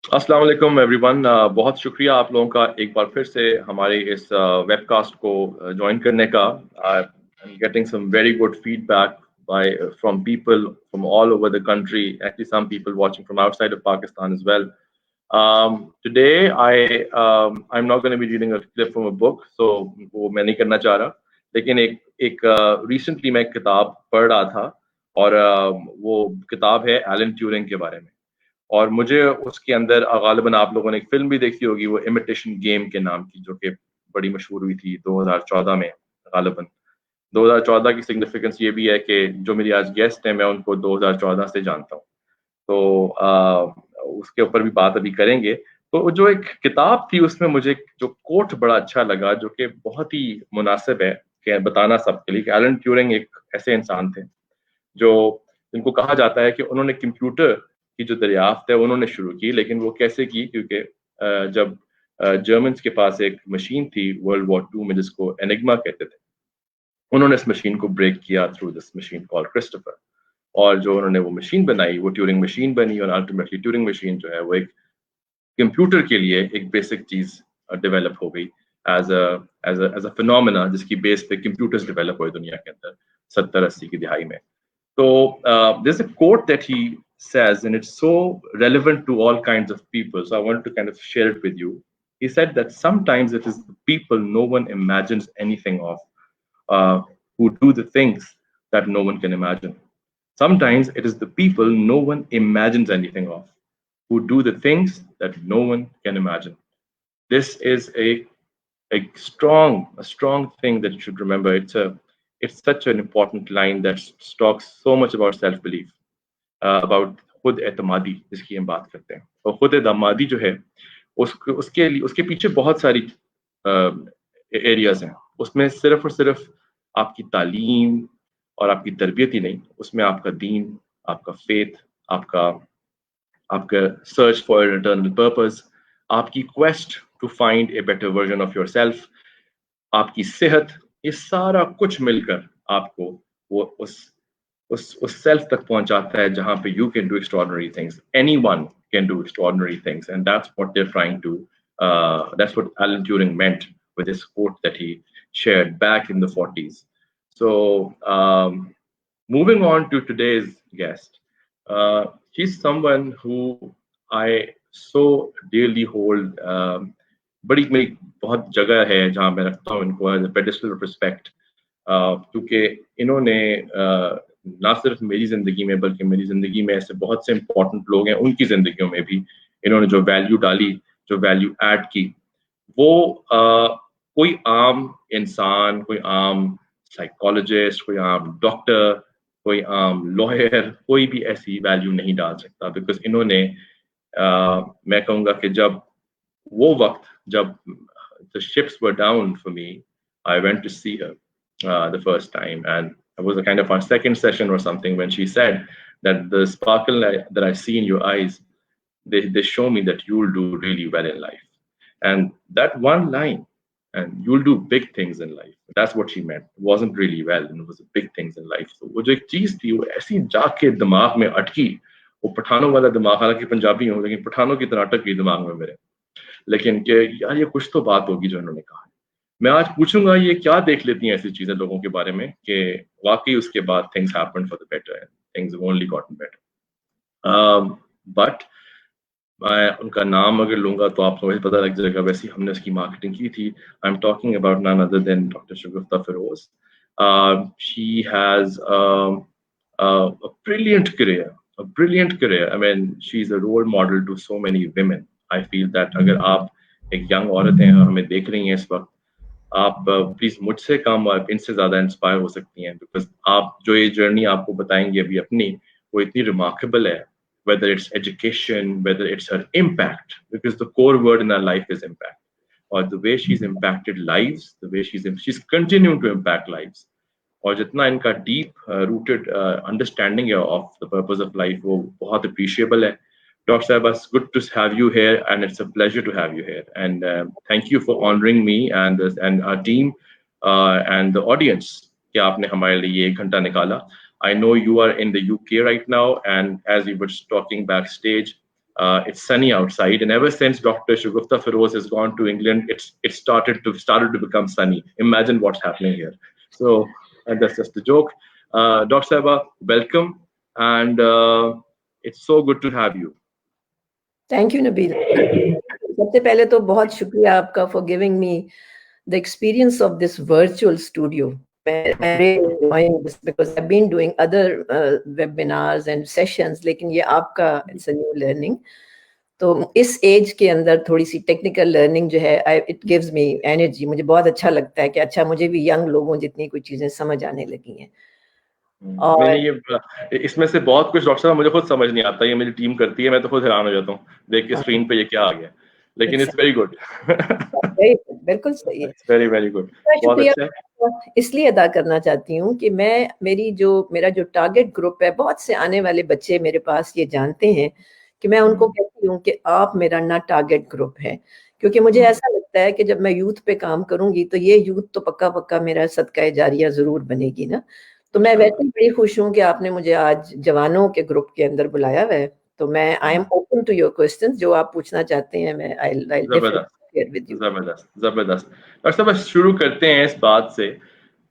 अस्सलाम वालेकुम एवरीवन। बहुत शुक्रिया आप लोगों का एक बार फिर से हमारे इस वेबकास्ट को ज्वाइन करने का। I am getting some very good feedback by from people from all over the country, actually some people watching from outside of Pakistan as well. Today I'm not going to be reading a clip from a book, so वो मैं नहीं करना चाह रहा. लेकिन एक recently मैं एक किताब पढ़ रहा था और वो किताब है एलन ट्यूरिंग के बारे में. और मुझे उसके अंदर गालिबन आप लोगों ने एक फ़िल्म भी देखी होगी, वो इमिटेशन गेम के नाम की, जो कि बड़ी मशहूर हुई थी 2014 में गालिबन. 2014 की सिग्निफिकेंस ये भी है कि जो मेरी आज गेस्ट हैं, मैं उनको 2014 से जानता हूँ. तो उसके ऊपर भी बात अभी करेंगे. तो जो एक किताब थी, उसमें मुझे जो कोट बड़ा अच्छा लगा, जो कि बहुत ही मुनासिब है कि बताना सबके लिए, कि एलन ट्यूरिंग एक ऐसे इंसान थे जो जिनको कहा जाता है कि उन्होंने कंप्यूटर की जो दरियाफ्त है उन्होंने शुरू की. लेकिन वो कैसे की? क्योंकि जब जर्मन्स के पास एक मशीन थी वर्ल्ड वॉर 2 में, जिसको एनिग्मा कहते थे, उन्होंने इस मशीन को ब्रेक किया through this machine called Christopher. और जो उन्होंने वो मशीन बनाई, वो ट्यूरिंग मशीन बनी. और अल्टीमेटली ट्यूरिंग मशीन जो है वो एक कंप्यूटर के लिए एक बेसिक चीज डेवलप हो गई एज अ फिनोमेना, जिसकी बेस पे कंप्यूटर्स डेवलप हुए दुनिया के अंदर 70-80 की दिहाई में. So there's a quote that he says, and it's so relevant to all kinds of people. So I wanted to kind of share it with you. He said that sometimes it is the people no one imagines anything of, uh, who do the things that no one can imagine. Sometimes it is the people no one imagines anything of, who do the things that no one can imagine. This is a strong thing that you should remember. It's such an important line that talks so much about self belief, about खुद एतमादी जिसकी हम बात करते हैं. और खुद एतमादी जो है, उसके पीछे बहुत सारी एरियाज हैं. उसमें सिर्फ और सिर्फ आपकी तालीम और आपकी तरबियत ही नहीं, उसमें आपका दीन, आपका फेथ, आपका आपका सर्च फॉर इटर्नल पर्पस, आपकी quest to find a better version of yourself, आपकी सेहत, ये सारा कुछ मिलकर आपको वो उस सेल्फ तक पहुंचाता है जहां पे you can do extraordinary things. Anyone can do extraordinary things, and that's what they are trying to, that's what Alan Turing meant with this quote that he shared back in the 40s. So, moving on to today's guest, he's someone who I so dearly hold. बड़ी मेरी बहुत जगह है जहाँ मैं रखता हूँ इनको एज पेडिस्टल ऑफ रिस्पेक्ट, क्योंकि इन्होंने ना सिर्फ मेरी ज़िंदगी में, बल्कि मेरी ज़िंदगी में ऐसे बहुत से इम्पोर्टेंट लोग हैं, उनकी ज़िंदगियों में भी इन्होंने जो वैल्यू डाली, जो वैल्यू ऐड की, वो कोई आम इंसान, कोई आम साइकोलॉजिस्ट, कोई आम डॉक्टर, कोई आम लॉयर, कोई भी ऐसी वैल्यू नहीं डाल सकता. बिकॉज इन्होंने मैं कहूँगा कि जब वो वक्त, जब the ships were down for me, I went to see her the first time, and it was a kind of our second session or something, when she said that the sparkle that I see in your eyes, they show me that you'll do really well in life. And that one line, and you'll do big things in life, that's what she meant. It wasn't really well, and it was big things in life. So वो जो एक चीज थी, वो ऐसी जाके दिमाग में अटकी. वो पठानों वाला दिमाग, हालांकि पंजाबी हूँ, लेकिन पठानों की तरह अटक गई दिमाग में मेरे. लेकिन कि यार ये कुछ तो बात होगी जो इन्होंने कहा. मैं आज पूछूंगा ये क्या देख लेती हैं ऐसी चीजें लोगों के बारे में कि वाकई उसके बाद things happened for the better and things only gotten better. But मैं उनका नाम अगर लूंगा तो आप लोगों को पता लग जाएगा. वैसे ही हमने उसकी मार्केटिंग की थी. I am talking about none other than doctor Shagufta Firoz. She has a brilliant career, a brilliant career. I mean, she's a role model to so many women. I feel that अगर आप एक यंग औरत हैं और हमें देख रही हैं इस वक्त, आप प्लीज मुझसे कम और इनसे ज्यादा इंस्पायर हो सकती हैं. बिकॉज आप जो ये जर्नी आपको बताएंगे अभी अपनी, वो इतनी रिमार्केबल है. Whether it's education, whether it's her impact, because the core word in her life is impact. Or the way she's impacted lives, the way she's continuing to impact lives. और जितना इनका डीप रूटेड अंडरस्टैंडिंग है of the purpose of life, वो बहुत appreciable है. Dr. Saib, it's good to have you here, and it's a pleasure to have you here. And thank you for honoring me and our team and the audience कि आपने हमारे लिए ये 1 घंटा निकाला. I know you are in the UK right now, and as we were talking backstage, It's sunny outside, and ever since Dr. Shagufta Feroz has gone to England, it started to become sunny. Imagine what's happening here. So, and that's just a joke. Dr. Saiba, welcome, and it's so good to have you. Thank you Nabeel. सबसे पहले तो बहुत शुक्रिया आपका for giving me the experience of this virtual studio. I'm really enjoying this because I've been doing other webinars and sessions, लेकिन ये आपका it's a new learning. तो इस एज के अंदर थोड़ी सी टेक्निकल लर्निंग जो है इट गिव्स मी एनर्जी. मुझे बहुत अच्छा लगता है कि अच्छा मुझे भी यंग लोगों जितनी कोई चीजें समझ आने लगी हैं. और ये इसमें से बहुत कुछ डॉक्टर साहब मुझे खुद समझ नहीं आता. ये मेरी टीम करती है, मैं तो खुद हैरान हो जाता हूँ देख के स्क्रीन पे ये क्या आ गया. लेकिन इट्स वेरी गुड. बिल्कुल सही है. Very very good. बहुत अच्छा है. इसलिए अदा करना चाहती हूँ कि मेरा जो टारगेट ग्रुप है, बहुत से आने वाले बच्चे मेरे पास ये जानते हैं कि मैं उनको कहती हूँ कि आप मेरा ना टारगेट ग्रुप है, क्योंकि मुझे ऐसा लगता है कि जब मैं यूथ पे काम करूंगी तो ये यूथ तो पक्का पक्का मेरा सदका जारिया जरूर बनेगी ना. तो मैं वैसे ही बड़ी खुश हूँ कि आपने मुझे आज जवानों के ग्रुप के अंदर बुलाया हुआ है. तो मैं I am open to your questions. जो आप पूछना चाहते हैं मैं जबरदस्त. डॉक्टर साहब शुरू करते हैं इस बात से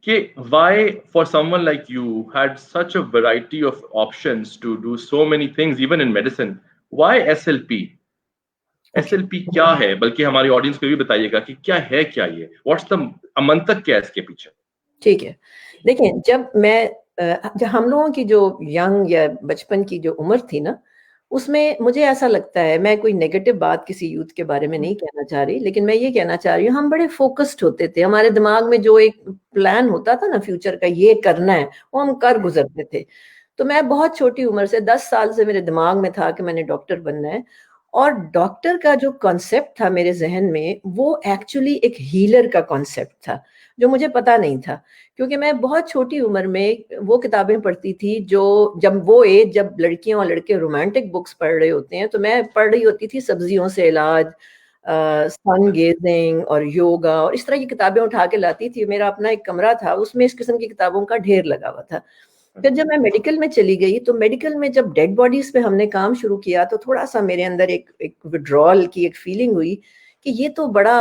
कि why for someone like you had such a variety of options to do so many things even in medicine, why SLP? SLP क्या है, बल्कि हमारी ऑडियंस को भी बताइएगा कि क्या है, क्या ये व्हाट्स द मंतक क्या है इसके पीछे. ठीक है. देखिए, जब हम लोगों की जो यंग या बचपन की जो उम्र थी ना, उसमें मुझे ऐसा लगता है, मैं कोई नेगेटिव बात किसी यूथ के बारे में नहीं कहना चाह रही, लेकिन मैं ये कहना चाह रही हूँ हम बड़े फोकस्ड होते थे. हमारे दिमाग में जो एक प्लान होता था ना फ्यूचर का, ये करना है, वो हम कर गुजरते थे. तो मैं बहुत छोटी उम्र से 10 साल से मेरे दिमाग में था कि मैंने डॉक्टर बनना है. और डॉक्टर का जो कॉन्सेप्ट था मेरे जहन में, वो एक्चुअली एक हीलर का कॉन्सेप्ट था जो मुझे पता नहीं था, क्योंकि मैं बहुत छोटी उम्र में वो किताबें पढ़ती थी जो जब लड़कियां और लड़के रोमांटिक बुक्स पढ़ रहे होते हैं, तो मैं पढ़ रही होती थी सब्जियों से इलाज, सन गेजिंग और योगा और इस तरह की किताबें उठा के लाती थी. मेरा अपना एक कमरा था, उसमें इस किस्म की किताबों का ढेर लगा हुआ था. फिर जब मैं मेडिकल में चली गई तो मेडिकल में जब डेड बॉडीज पे हमने काम शुरू किया तो थोड़ा सा मेरे अंदर एक विड्रॉल की एक फीलिंग हुई कि ये तो बड़ा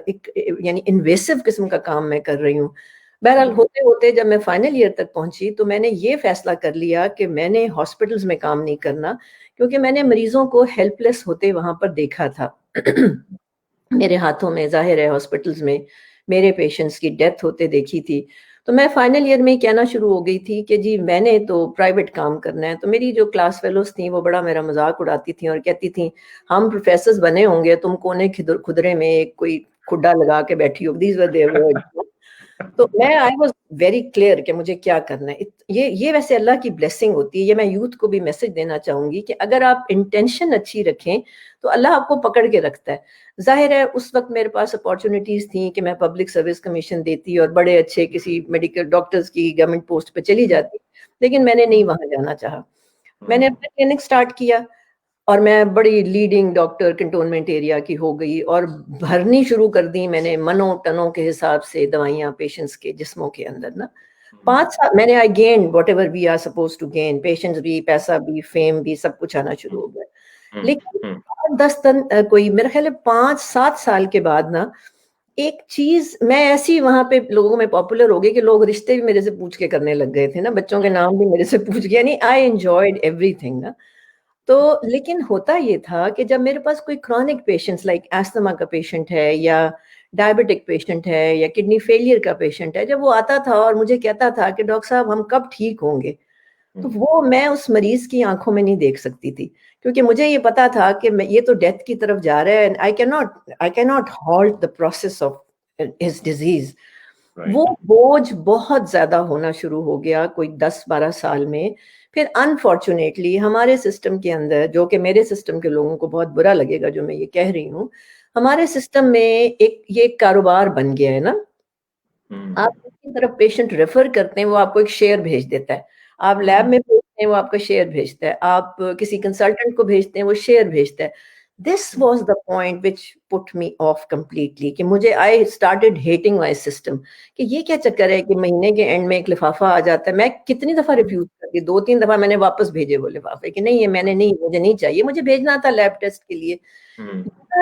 एक यानी इन्वेसिव किस्म का काम मैं कर रही हूँ. बहरहाल होते होते जब मैं फाइनल ईयर तक पहुंची तो मैंने ये फैसला कर लिया कि मैंने हॉस्पिटल्स में काम नहीं करना, क्योंकि मैंने मरीजों को हेल्पलेस होते वहां पर देखा था. मेरे हाथों में जाहिर है हॉस्पिटल्स में मेरे पेशेंट्स की डेथ होते देखी थी. तो मैं फाइनल ईयर में ही कहना शुरू हो गई थी कि जी मैंने तो प्राइवेट काम करना है. तो मेरी जो क्लास फेलोज थी वो बड़ा मेरा मजाक उड़ाती थी और कहती थी हम प्रोफेसर्स बने होंगे, तुम कोने खुदरे में एक कोई खुड्डा लगा के बैठी हो. These were their words. तो मैं आई वॉज वेरी क्लियर कि मुझे क्या करना है. ये वैसे अल्लाह की ब्लेसिंग होती है. ये मैं यूथ को भी मैसेज देना चाहूंगी कि अगर आप इंटेंशन अच्छी रखें तो अल्लाह आपको पकड़ के रखता है. जाहिर है उस वक्त मेरे पास अपॉर्चुनिटीज थी कि मैं पब्लिक सर्विस कमीशन देती और बड़े अच्छे किसी मेडिकल डॉक्टर्स की गवर्नमेंट पोस्ट पे चली जाती, लेकिन मैंने नहीं वहां जाना चाहा. मैंने अपना क्लिनिक स्टार्ट किया और मैं बड़ी लीडिंग डॉक्टर कंटोनमेंट एरिया की हो गई और भरनी शुरू कर दी मैंने मनों टनों के हिसाब से दवाइयां पेशेंट्स के जिस्मों के अंदर ना. 5 साल मैंने I gain whatever we are suppose to gain, patients भी, पैसा भी, फेम भी, सब कुछ आना शुरू हो गया. लेकिन 10 कोई मेरे ख्याल 5-7 साल के बाद ना एक चीज मैं ऐसी वहां पे लोगों में पॉपुलर हो गई कि लोग रिश्ते भी मेरे से पूछ के करने लग गए थे ना, बच्चों के नाम भी मेरे से पूछ गया. नहीं, आई एंजॉयड एवरीथिंग ना. तो लेकिन होता ये था कि जब मेरे पास कोई क्रॉनिक पेशेंट्स लाइक एस्थमा का पेशेंट है या डायबिटिक पेशेंट है या किडनी फेलियर का पेशेंट है, जब वो आता था और मुझे कहता था कि डॉक्टर साहब हम कब ठीक होंगे, तो वो मैं उस मरीज की आंखों में नहीं देख सकती थी, क्योंकि मुझे ये पता था कि ये तो डेथ की तरफ जा रहा है. I can not halt the process of his disease. वो बोझ बहुत ज्यादा होना शुरू हो गया कोई 10-12 साल में. फिर अनफॉर्चुनेटली हमारे सिस्टम के अंदर, जो कि मेरे सिस्टम के लोगों को बहुत बुरा लगेगा जो मैं ये कह रही हूँ, हमारे सिस्टम में एक कारोबार बन गया है ना. आप किसी तरफ पेशेंट रेफर करते हैं वो आपको एक शेयर भेज देता है, आप लैब में भेजते हैं वो आपका शेयर भेजता है, आप किसी कंसल्टेंट को भेजते हैं वो शेयर भेजता है. This was the point which put me off completely कि मुझे I started hating my system कि ये क्या चक्कर है कि महीने के एंड में एक लिफाफा आ जाता है। मैं कितनी दफा रिफ्यूज करती, 2-3 दफा मैंने वापस भेजे वो लिफाफे कि नहीं ये मैंने नहीं, मुझे नहीं चाहिए, मुझे भेजना था लैब टेस्ट के लिए।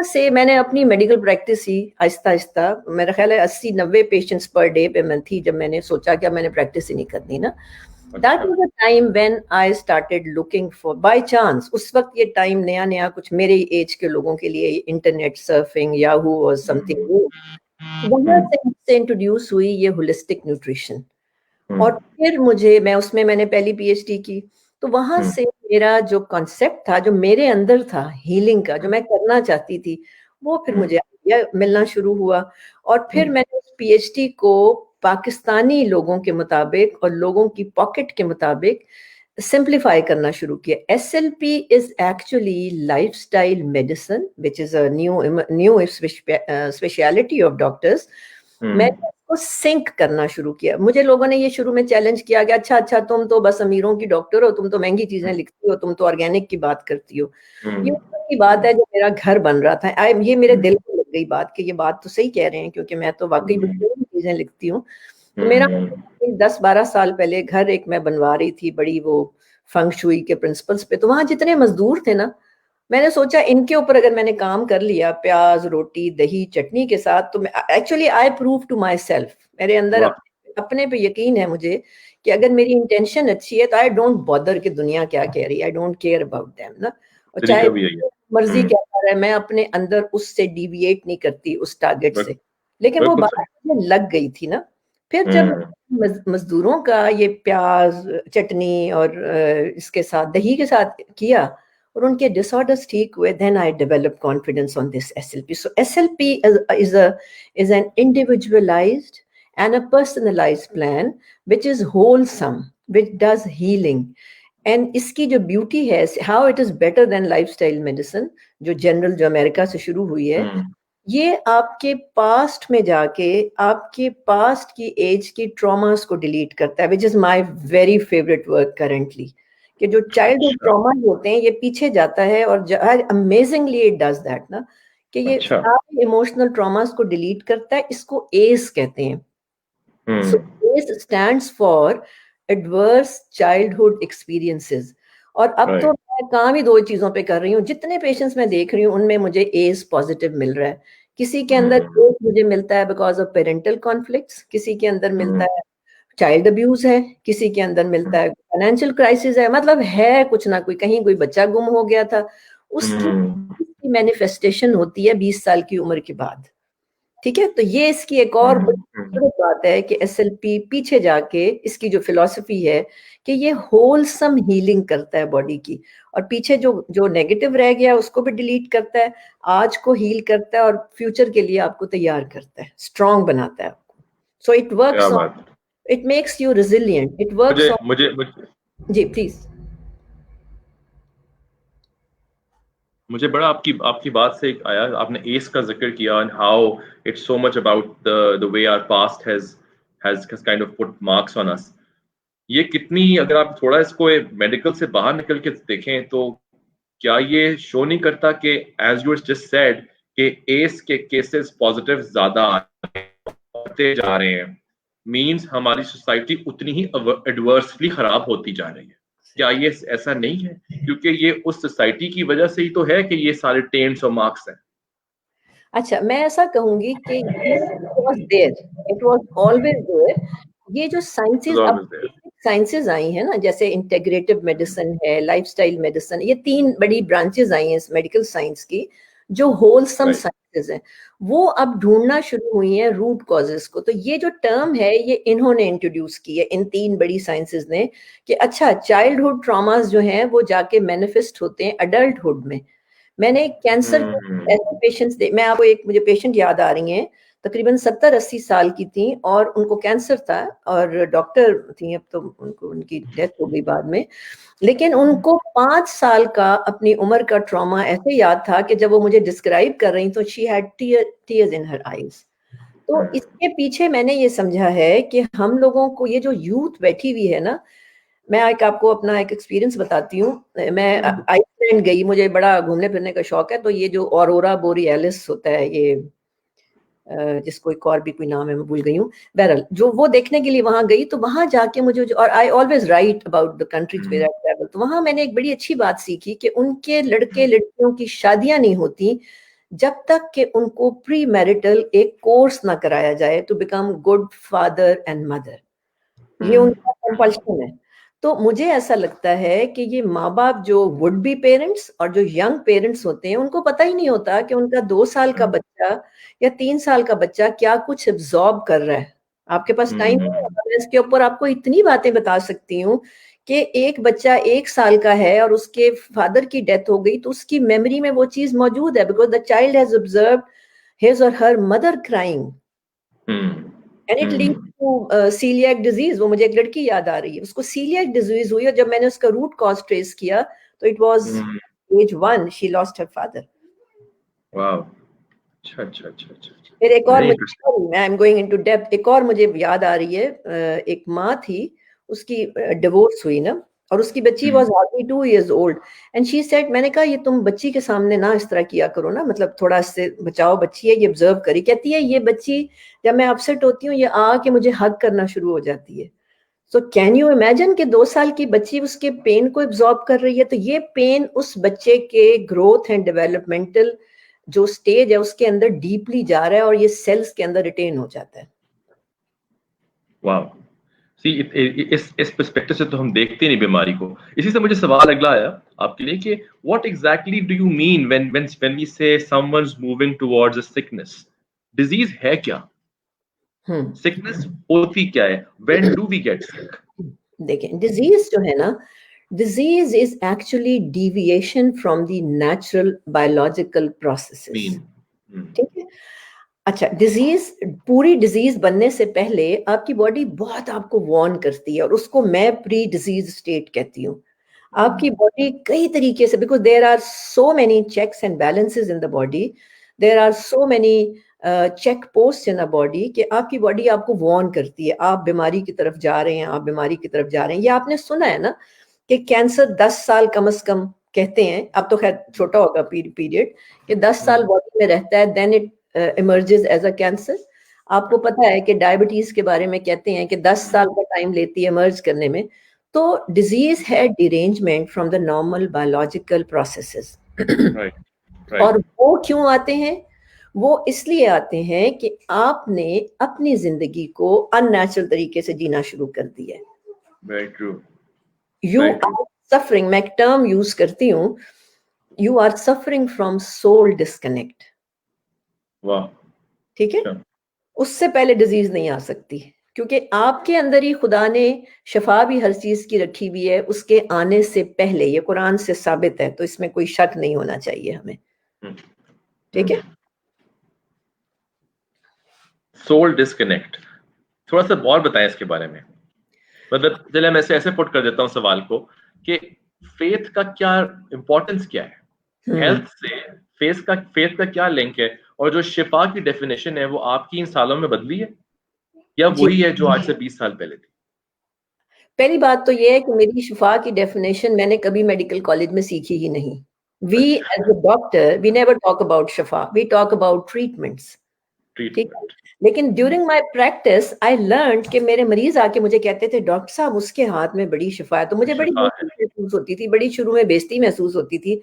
से मैंने अपनी मेडिकल प्रैक्टिस ही आहिस्ता आहिस्ता, मेरा ख्याल है 80-90 पेशेंट्स पर डे पे मैं थी जब मैंने सोचा कि अब मैंने प्रैक्टिस ही नहीं करनी ना। That was the time when I started looking for, by chance, उस वक्त ये टाइम नया नया कुछ मेरे एज के लोगों के लिए इंटरनेट सर्फिंग, याहू और समथिंग न्यू, वहां से इंट्रोड्यूस हुई ये होलिस्टिक न्यूट्रिशन। और फिर मैं उसमें मैंने पहली पीएचडी की, तो वहां से मेरा जो कॉन्सेप्ट था, जो मेरे अंदर था हीलिंग का, जो मैं करना चाहती थी, वो फिर मुझे आइडिया मिलना शुरू हुआ। और फिर मैंने उस पीएचडी को पाकिस्तानी लोगों के मुताबिक और लोगों की पॉकेट के मुताबिक सिंप्लीफाई करना शुरू किया। SLP is actually lifestyle medicine which is a new speciality of doctors. मैं उसको सिंक करना शुरू किया। मुझे लोगों ने ये शुरू में चैलेंज किया कि अच्छा तुम तो बस अमीरों की डॉक्टर हो, तुम तो महंगी चीजें लिखती हो, तुम तो ऑर्गेनिक की बात करती हो। ये की बात है, जो मेरा घर बन रहा था, ये मेरे दिल को लग गई बात कि ये बात तो सही कह रहे हैं, क्योंकि मैं तो वाकई चीजें लिखती हूँ। तो मेरा 10-12 साल पहले घर एक मैं बनवा रही थी, बड़ी वो फंग शुई के प्रिंसिपल्स पे, तो वहां जितने मजदूर थे ना, मैंने सोचा इनके ऊपर अगर मैंने काम कर लिया प्याज रोटी दही चटनी के साथ, तो actually I prove to myself, मेरे अंदर अपने पे यकीन है मुझे कि अगर मेरी इंटेंशन अच्छी है तो आई डोंट बॉदर कि दुनिया क्या कह रही है, I don't care about them ना। और चाहे मर्जी क्या कर रहा है, मैं अपने अंदर उससे डिविएट नहीं करती उस टारगेट से। लेकिन वो बात मुझे लग गई थी ना। फिर जब मजदूरों का ये प्याज चटनी और इसके साथ दही के साथ किया और उनके डिसऑर्डर्स ठीक हुए, then I developed confidence on this SLP. So SLP is an individualized and a personalized plan which is wholesome, which does healing. And इसकी जो ब्यूटी है, how it is better than lifestyle medicine, जो general जो America से शुरू हुई है, ये आपके पास्ट में जाके आपके पास्ट की एज की ट्रॉमास को डिलीट करता है, which is my very favourite work currently. कि जो चाइल्डहुड ट्रॉमा होते हैं ये पीछे जाता है, और अमेजिंगली इट डज दैट ना, कि ये सारे इमोशनल ट्रॉमास को डिलीट करता है। इसको एस कहते हैं। So ACE stands for adverse childhood experiences. और अब तो मैं काम ही 2 चीजों पे कर रही हूँ। जितने पेशेंट्स मैं देख रही हूँ उनमें मुझे एस पॉजिटिव मिल रहा है। किसी के अंदर एस मुझे मिलता है बिकॉज ऑफ पेरेंटल कॉन्फ्लिक्ट्स, किसी के अंदर मिलता है चाइल्ड अब्यूज है, किसी के अंदर मिलता है फाइनेंशियल क्राइसिस है, मतलब है कुछ ना कोई, कहीं कोई बच्चा गुम हो गया था, उसकी मैनिफेस्टेशन होती है 20 साल की उम्र के बाद। ठीक है, तो ये इसकी एक और बड़ी बात है कि एसएलपी पीछे जाके इसकी जो फिलॉसफी है कि ये होलसम हीलिंग करता है बॉडी की, और पीछे जो नेगेटिव रह गया उसको भी डिलीट करता है, आज को हील करता है और फ्यूचर के लिए आपको तैयार करता है, स्ट्रांग बनाता है आपको। So it works, it makes you resilient, it works. मुझे जी प्लीज। मुझे बड़ा आपकी बात से आया, आपने एस का जिक्र किया and how it's so much about the way our past has kind of put marks on us. ये कितनी, अगर आप थोड़ा इसको मेडिकल से बाहर निकल के देखें तो क्या ये शो नहीं करता कि एज यू जस्ट सेड कि एस के केसेस पॉजिटिव ज्यादा आते जा रहे हैं, मींस हमारी सोसाइटी उतनी ही एडवर्सली खराब होती जा रही है। क्या ये ऐसा नहीं है? क्योंकि ये उस सोसाइटी की वजह से ही तो है कि ये सारे टेंट्स और मार्क्स हैं। अच्छा, मैं ऐसा कहूंगी कि इट वाज ऑलवेज देयर। ये जो साइंसेज आई हैं ना, जैसे इंटेग्रेटिव मेडिसिन है, लाइफस्टाइल मेडिसिन, ये 3 बड़ी ब्रांचेस आई हैं इस मेडिकल साइंस की, जो होलसम साइंसेज हैं, वो अब ढूंढना शुरू हुई हैं रूट कॉजेस को। तो ये जो टर्म है ये इन्होंने इंट्रोड्यूस की है, इन 3 बड़ी साइंसेज ने, कि अच्छा चाइल्डहुड ट्रॉमास जो हैं वो जाके मैनिफेस्ट होते हैं अडल्टहुड में। मैंने कैंसर ऐसे पेशेंट्स मैं आपको मुझे पेशेंट याद आ रही हैं, तकरीबन 70-80 साल की थी और उनको कैंसर था और डॉक्टर थी, अब तो उनकी डेथ हो गई बाद में, लेकिन उनको 5 साल का अपनी उम्र का ट्रॉमा ऐसे याद था कि जब वो मुझे डिस्क्राइब कर रही तो she had tears in her eyes. तो इसके पीछे मैंने ये समझा है कि हम लोगों को ये जो यूथ बैठी हुई है ना, मैं आपको अपना एक एक्सपीरियंस बताती हूँ। मैं आइस स्विट्जरलैंड गई, मुझे बड़ा घूमने फिरने का शौक है, तो ये जो ऑरोरा बोरियालिस होता है, ये जिसको एक और भी कोई नाम है मैं भूल गई हूँ, बहरहाल जो वो देखने के लिए वहां गई, तो वहां जाके मुझे और I always write about the countries where I travel, तो वहां मैंने एक बड़ी अच्छी बात सीखी कि उनके लड़के लड़कियों की शादियां नहीं होती जब तक कि उनको प्री मैरिटल एक कोर्स ना कराया जाए to become good father and mother. ये उनका कंपल्शन है। तो मुझे ऐसा लगता है कि ये माँ बाप जो वुड बी पेरेंट्स और जो यंग पेरेंट्स होते हैं, उनको पता ही नहीं होता कि उनका 2 साल का बच्चा या 3 साल का बच्चा क्या कुछ एब्जॉर्ब कर रहा है। आपके पास टाइम नहीं होता, मैं इसके ऊपर आपको इतनी बातें बता सकती हूँ कि एक बच्चा 1 साल का है और उसके फादर की डेथ हो गई, तो उसकी मेमोरी में वो चीज मौजूद है, because the child has observed his or her mother crying and it leads to coeliac disease. वो मुझे एक लड़की याद आ रही है, उसको सीलिएक डिजीज हुई, और जब मैंने उसका रूट कॉज ट्रेस किया तो it was age 1 she lost her father. Wow, अच्छा अच्छा अच्छा अच्छा। फिर एक और मुझे, I am going into depth, एक और मुझे याद आ रही है, एक माँ थी, उसकी डिवोर्स हुई ना, और उसकी बच्ची was hardly 2 years old and she said, मैंने कहा ये तुम बच्ची के सामने ना इस तरह किया करो ना, मतलब थोड़ा इससे बचाओ, बच्ची है ये ऑब्जर्व करी। कहती है ये बच्ची जब मैं अपसेट होती हूँ ये आके मुझे हग करना शुरू हो जाती है। सो कैन यू इमेजिन कि 2 साल की बच्ची उसके पेन को एब्जॉर्ब कर रही है, तो ये पेन उस बच्चे के ग्रोथ एंड डेवलपमेंटल जो स्टेज है उसके अंदर डीपली जा रहा है और ये सेल्स के अंदर रिटेन हो जाता है। वाह, सी इस पर्सपेक्टिव से तो हम देखते नहीं बीमारी को। इसी से मुझे सवाल अगला आया आपके लिए कि what exactly do you mean when we say someone's moving towards a sickness? Disease है क्या? सिकनेस होती क्या है? When do we get sick? देखें, डिजीज जो है ना, disease is actually deviation from the natural biological processes. ठीक है, अच्छा, डिजीज, पूरी डिजीज बनने से पहले आपकी बॉडी बहुत आपको वार्न करती है, और उसको मैं प्री डिजीज स्टेट कहती हूँ। आपकी बॉडी कई तरीके से, because there are so many checks and balances in the body, there are so many check post in a body, कि आपकी बॉडी आपको वार्न करती है आप बीमारी की तरफ जा रहे हैं, आप बीमारी की तरफ जा रहे हैं। ये आपने सुना है ना कि कैंसर 10 साल कम से कम कहते हैं, अब तो खैर छोटा होगा पीरियड, कि 10 साल बॉडी में रहता है, then it emerges as a cancer. आपको पता है कि डायबिटीज के बारे में कहते हैं कि 10 साल का टाइम लेती है इमर्ज करने में। तो डिजीज है derangement from the normal biological processes. और वो क्यों आते हैं? वो इसलिए आते हैं कि आपने अपनी जिंदगी को अननेचुरल तरीके से जीना शुरू कर दिया है। Very true. You are suffering, मैं एक टर्म यूज करती हूँ, you are suffering from soul disconnect. वाह, ठीक है, उससे पहले डिजीज नहीं आ सकती, क्योंकि आपके अंदर ही खुदा ने शफा भी हर चीज की रखी हुई है उसके आने से पहले। ये कुरान से साबित है, तो इसमें कोई शक नहीं होना चाहिए हमें। ठीक है, सोल डिस्कनेक्ट, थोड़ा सा और बताएं इसके बारे में। मतलब चलिए मैं ऐसे पुट कर देता हूँ सवाल को कि फेथ का क्या इंपॉर्टेंस क्या है, हेल्थ से फेथ का क्या लिंक है, और जो शिफा की डेफिनेशन है वो आपकी इन सालों में बदली है या वही है जो आज से 20 साल पहले थी? पहली बात तो ये है कि मेरी शिफा की डेफिनेशन मैंने कभी मेडिकल कॉलेज में सीखी ही नहीं। We as a doctor we never talk about शिफा, वी टॉक अबाउट ट्रीटमेंट्स। ठीक है, लेकिन during my practice I learn कि मेरे मरीज आके मुझे कहते थे डॉक्टर साहब उसके हाथ में बड़ी शिफा है, तो मुझे बड़ी महसूस होती थी, बड़ी शुरू में बेइज्जती महसूस होती थी।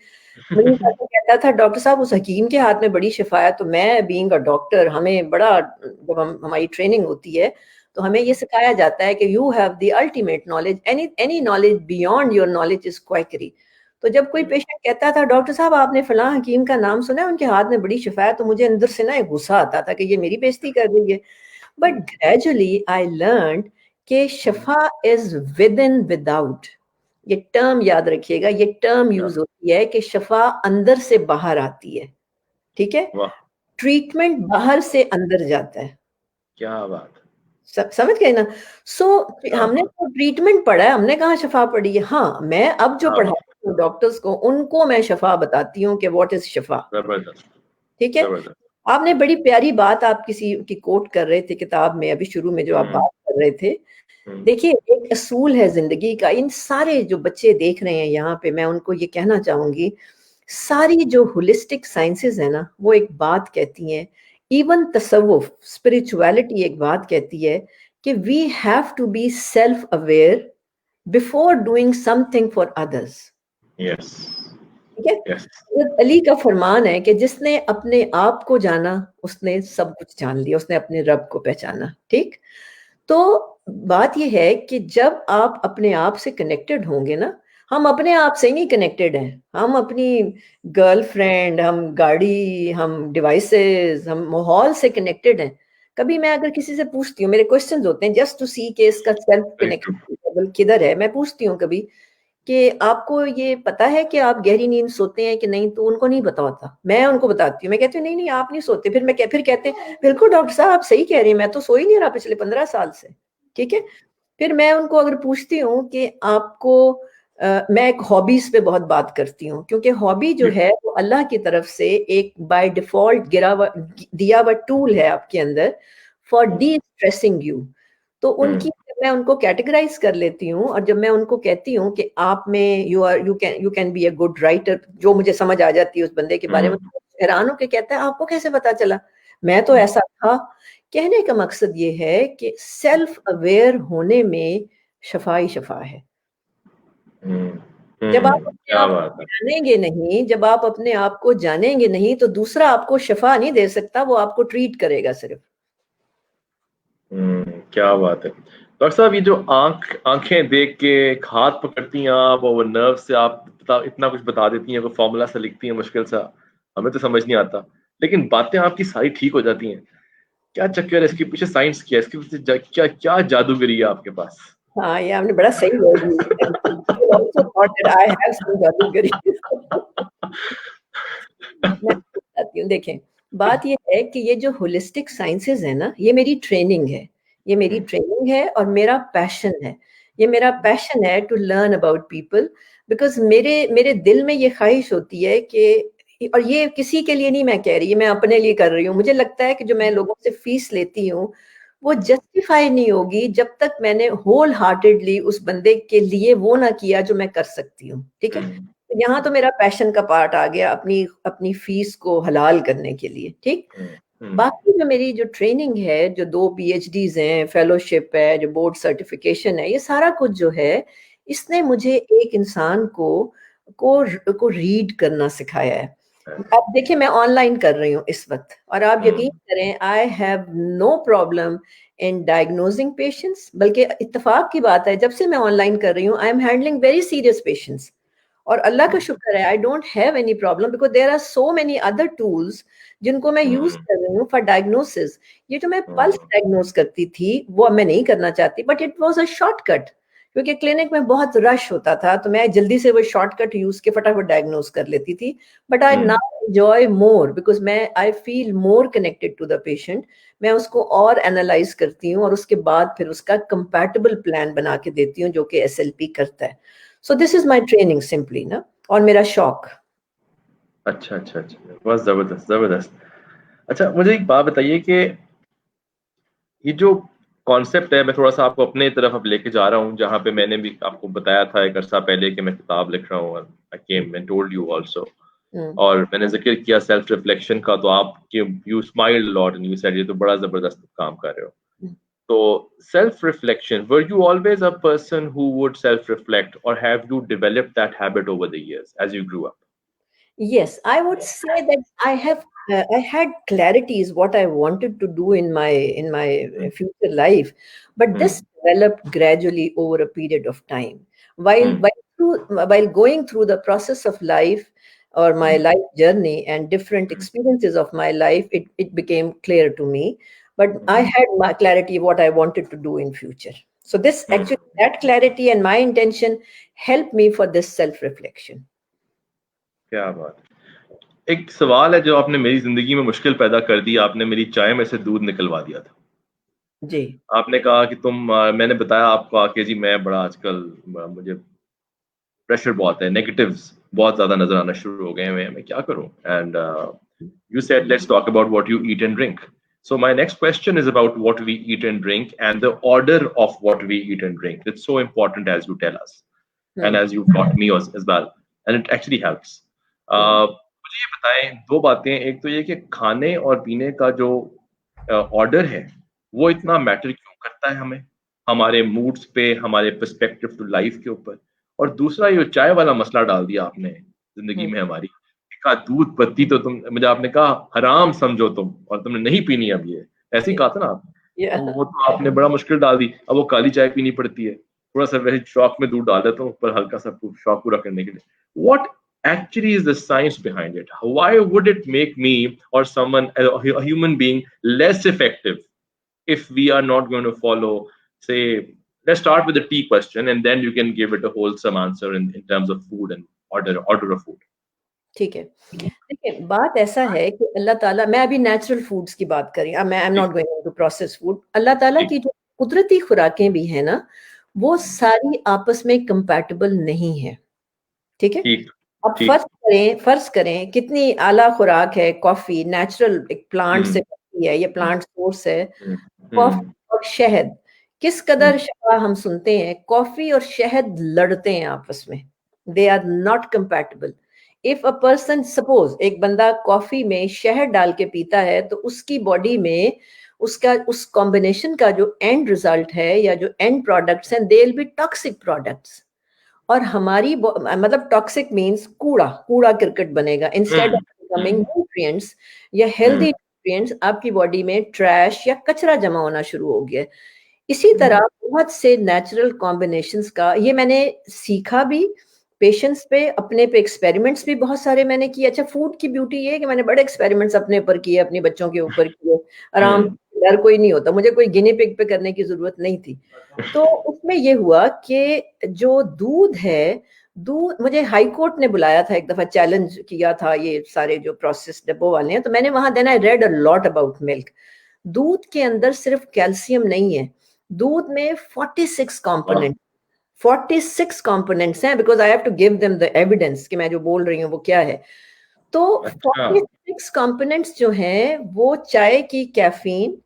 मरीज आके कहता था डॉक्टर साहब उस हकीम के हाथ में बड़ी शिफा है, तो मैं बीइंग अ डॉक्टर, हमें बड़ा, जब हमारी ट्रेनिंग होती है तो हमें ये सिखाया जाता है कि you have the ultimate knowledge, any knowledge beyond your knowledge is quackery. तो जब कोई पेशेंट कहता था डॉक्टर साहब आपने फलां हकीम का नाम सुना है, उनके हाथ में बड़ी शिफा है, तो मुझे अंदर से ना एक गुस्सा आता था कि ये मेरी बेइज्जती कर रही है। बट ग्रेजुअली आई लर्न कि शिफा इज विद इन विदाउट। ये टर्म याद रखिएगा, ये टर्म यूज होती है कि शिफा अंदर से बाहर आती है। ठीक है, ट्रीटमेंट बाहर से अंदर जाता है। क्या बात, समझ गए ना? हमने तो ट्रीटमेंट पढ़ा है, हमने कहाँ शफा पढ़ी है। हाँ, मैं अब जो पढ़ाती हूँ डॉक्टर्स को, उनको मैं शफा बताती हूँ कि व्हाट इज शफा। ठीक है, आपने बड़ी प्यारी बात, आप किसी की कोट कर रहे थे किताब में अभी शुरू में जो आप बात कर रहे थे, देखिए, एक असूल है जिंदगी का, इन सारे जो बच्चे देख रहे हैं यहाँ पे, मैं उनको ये कहना चाहूंगी, सारी जो होलिस्टिक साइंसेस है ना, वो एक बात कहती हैं, इवन तसव्वुफ स्पिरिचुअलिटी एक बात कहती है कि we have to be self aware before doing something for others. Yes, ठीक है। यस। हज़रत अली का फरमान है कि जिसने अपने आप को जाना उसने सब कुछ जान लिया, उसने अपने रब को पहचाना। ठीक। तो बात यह है कि जब आप अपने आप से कनेक्टेड होंगे ना, हम अपने आप से नहीं कनेक्टेड हैं, हम अपनी गर्लफ्रेंड, हम गाड़ी, हम डिवाइसेस, हम माहौल से कनेक्टेड हैं। कभी मैं अगर किसी से पूछती हूँ, मेरे क्वेश्चंस होते हैं जस्ट टू सी कि इसका self very true. Connection level किधर है, मैं पूछती हूँ कभी कि आपको ये पता है कि आप गहरी नींद सोते हैं कि नहीं, तो उनको नहीं पता होता, मैं उनको बताती हूँ, मैं कहती हूँ नहीं नहीं आप नहीं सोते, फिर कहते हैं बिल्कुल डॉक्टर साहब आप सही कह रही हैं, मैं तो सो ही नहीं रहा पिछले 15 साल से। ठीक है। फिर मैं उनको अगर पूछती हूँ कि आपको मैं एक हॉबीज पे बहुत बात करती हूँ, क्योंकि हॉबी जो है वो अल्लाह की तरफ से एक बाय डिफॉल्ट दिया हुआ टूल है आपके अंदर फॉर डी स्ट्रेसिंग यू। तो उनकी मैं उनको कैटेगराइज कर लेती हूँ, और जब मैं उनको कहती हूँ कि आप में you can be a good writer, जो मुझे समझ आ जाती है उस बंदे के बारे में, तो हैरान होकर कहता है आपको कैसे पता चला, मैं तो ऐसा था। कहने का मकसद ये है कि सेल्फ अवेयर होने में शफा ही शफा है। जब आप अपने क्या आप बात को है। जानेंगे नहीं, जब आप अपने आप को जानेंगे नहीं, तो दूसरा आपको शफा नहीं दे सकता, वो आपको ट्रीट करेगा सिर्फ। क्या बात है डॉक्टर साहब, ये जो आंखें देख के हाथ पकड़ती हैं आप, और वो नर्व से आप इतना कुछ बता देती हैं, कोई फॉर्मूला सा लिखती हैं मुश्किल सा, हमें तो समझ नहीं आता, लेकिन बातें आपकी सारी ठीक हो जाती हैं। क्या चक्कर है इसके पीछे? साइंस क्या है इसके पीछे? क्या क्या जादूगरी है आपके पास? हाँ, ये आपने बड़ा सही वर्ड यूज किया। People also thought that I have some जादूगरी। मैं बताती हूँ, देखें, बात ये है कि ये जो होलिस्टिक साइंसेज है ना, ये मेरी ट्रेनिंग है, ये मेरी ट्रेनिंग है और मेरा पैशन है। ये मेरा पैशन है to learn about people, because मेरे मेरे दिल में ये ख्वाहिश होती है कि, और ये किसी के लिए नहीं मैं कह रही, ये मैं अपने लिए कर रही हूँ, मुझे लगता है कि जो मैं लोगों से फीस लेती हूँ वो जस्टिफाई नहीं होगी जब तक मैंने होल हार्टेडली उस बंदे के लिए वो ना किया जो मैं कर सकती हूँ। ठीक है। यहाँ तो मेरा पैशन का पार्ट आ गया, अपनी अपनी फीस को हलाल करने के लिए। ठीक। बाकी जो मेरी जो ट्रेनिंग है, जो 2 PhDs हैं, फेलोशिप है, जो बोर्ड सर्टिफिकेशन है, ये सारा कुछ जो है, इसने मुझे एक इंसान को रीड करना सिखाया है। अब देखिए, मैं ऑनलाइन कर रही हूँ इस वक्त, और आप यकीन करें I have no problem in diagnosing patients, बल्कि इत्तेफाक की बात है, जब से मैं ऑनलाइन कर रही हूँ I am handling very serious patients, और अल्लाह का शुक्र है I don't have any problem, because there are so many other tools जिनको मैं यूज कर रही हूँ फॉर डायग्नोसिस। ये जो मैं पल्स डायग्नोस करती थी वो अब मैं नहीं करना चाहती, but it was a shortcut, क्योंकि क्लिनिक में बहुत रश होता था, तो मैं जल्दी से वो शॉर्टकट यूज के फटाफट डायग्नोस कर लेती थी। But I now enjoy more, because मैं I feel more connected to the patient. मैं उसको और एनालाइज करती हूँ, और उसके बाद फिर उसका कंपैटिबल प्लान बना के देती हूँ, जो कि SLP करता है। So this is my training simply ना, और मेरा शौक। अच्छा अच्छा अच्छा, बहुत जबरदस्त जबरदस्त। अच्छा, मुझे एक बात बताइए कि ये जो कॉन्सेप्ट है, मैं थोड़ा सा आपको अपने तरफ अब लेके जा रहा हूँ, जहाँ पे मैंने भी आपको बताया था एक अर्सा पहले कि मैं किताब लिख रहा हूँ, और I came and told you also, और मैंने जिक्र किया सेल्फ रिफ्लेक्शन का, तो आप you smiled lot and you said ये तो बड़ा जबरदस्त काम कर रहे हो। तो self reflection, were you always a person who would self reflect, और have you developed that habit over the years as you grew up? Yes, I would say that I had clarity is what I wanted to do in my future life, but this developed gradually over a period of time. While going through the process of life or my life journey and different experiences of my life, it became clear to me. But I had my clarity what I wanted to do in future. So this actually that clarity and my intention helped me for this self-reflection. क्या बात है। एक सवाल है जो आपने मेरी जिंदगी में मुश्किल पैदा कर दी, आपने मेरी चाय में से दूध निकलवा दिया था। जी। आपने कहा कि मैंने बताया आपको आके जी मैं बड़ा आजकल मुझे प्रेशर बहुत है, नेगेटिव्स बहुत ज्यादा नजर आना शुरू हो गए हैं, मैं क्या करूं? And you said let's talk about what you eat and drink. So my next question is about what we eat and drink and the order of what we eat and drink. It's so important as you tell us and as you taught me as well, and it actually helps. मुझे ये बताएं दो बातें, एक तो ये कि खाने और पीने का जो ऑर्डर है वो इतना मैटर क्यों करता है हमें, हमारे मूड्स पे, हमारे पर्सपेक्टिव टू लाइफ के ऊपर, और दूसरा ये चाय वाला मसला डाल दिया आपने जिंदगी में हमारी, कहा दूध पत्ती तो तुम, मुझे आपने कहा हराम समझो तुम और तुमने नहीं पीनी अब, ये ऐसे ही कहा था ना आप। तो वो तो आपने बड़ा मुश्किल डाल दी, अब वो काली चाय पीनी पड़ती है, थोड़ा सा वैसे शौक में दूध डाल देता हूँ पर हल्का सा शौक पूरा करने के लिए। What actually is the science behind it? Why would it make me or someone, a human being, less effective if we are not going to follow, say, let's start with the tea question and then you can give it a wholesome answer in terms of food and order of food. ठीक है, देखिए बात ऐसा है कि अल्लाह ताला, मैं अभी नेचुरल फूड्स की बात कर रही हूँ, I am not going into processed food. Allah ताला की जो कुदरती खुराकें भी है ना, वो सारी आपस में कंपैटिबल नहीं है, ठीक है। अब फर्ज करें कितनी आला खुराक है, कॉफी नेचुरल एक प्लांट से बनती है, ये प्लांट सोर्स है, कॉफी और शहद, किस कदर शफा हम सुनते हैं, कॉफी और शहद लड़ते हैं आपस में, they are not compatible. If a person, suppose एक बंदा कॉफी में शहद डाल के पीता है तो उसकी बॉडी में उसका उस कॉम्बिनेशन का जो एंड रिजल्ट है या जो एंड प्रोडक्ट्स हैं, they will be toxic products. और हमारी मतलब टॉक्सिक मींस कूड़ा कूड़ा क्रिकेट बनेगा, इंस्टेड ऑफ बिकमिंग न्यूट्रिएंट्स या हेल्दी न्यूट्रिएंट्स, आपकी बॉडी में ट्रैश या कचरा जमा होना शुरू हो गया। इसी तरह बहुत से नेचुरल कॉम्बिनेशंस का, ये मैंने सीखा भी पेशेंट्स पे, अपने पे एक्सपेरिमेंट्स भी बहुत सारे मैंने किए। अच्छा, फूड की ब्यूटी ये है कि मैंने बड़े एक्सपेरिमेंट्स अपने ऊपर किए, अपने बच्चों के ऊपर किए, आराम, डर कोई नहीं होता, मुझे कोई गिनी पिग पे करने की जरूरत नहीं थी। तो उसमें ये हुआ कि जो दूध है, दूध, मुझे हाई कोर्ट ने बुलाया था एक दफा, चैलेंज किया था ये सारे जो प्रोसेस डब्बों वाले हैं, तो मैंने वहां, then I read a lot about milk. दूध के अंदर सिर्फ कैल्शियम नहीं है, दूध में 46 कंपोनेंट 46 कंपोनेंट्स हैं, because I have to give them the evidence कि मैं जो बोल रही हूँ वो क्या है। तो 46 कंपोनेंट्स जो हैं वो चाय की कैफीन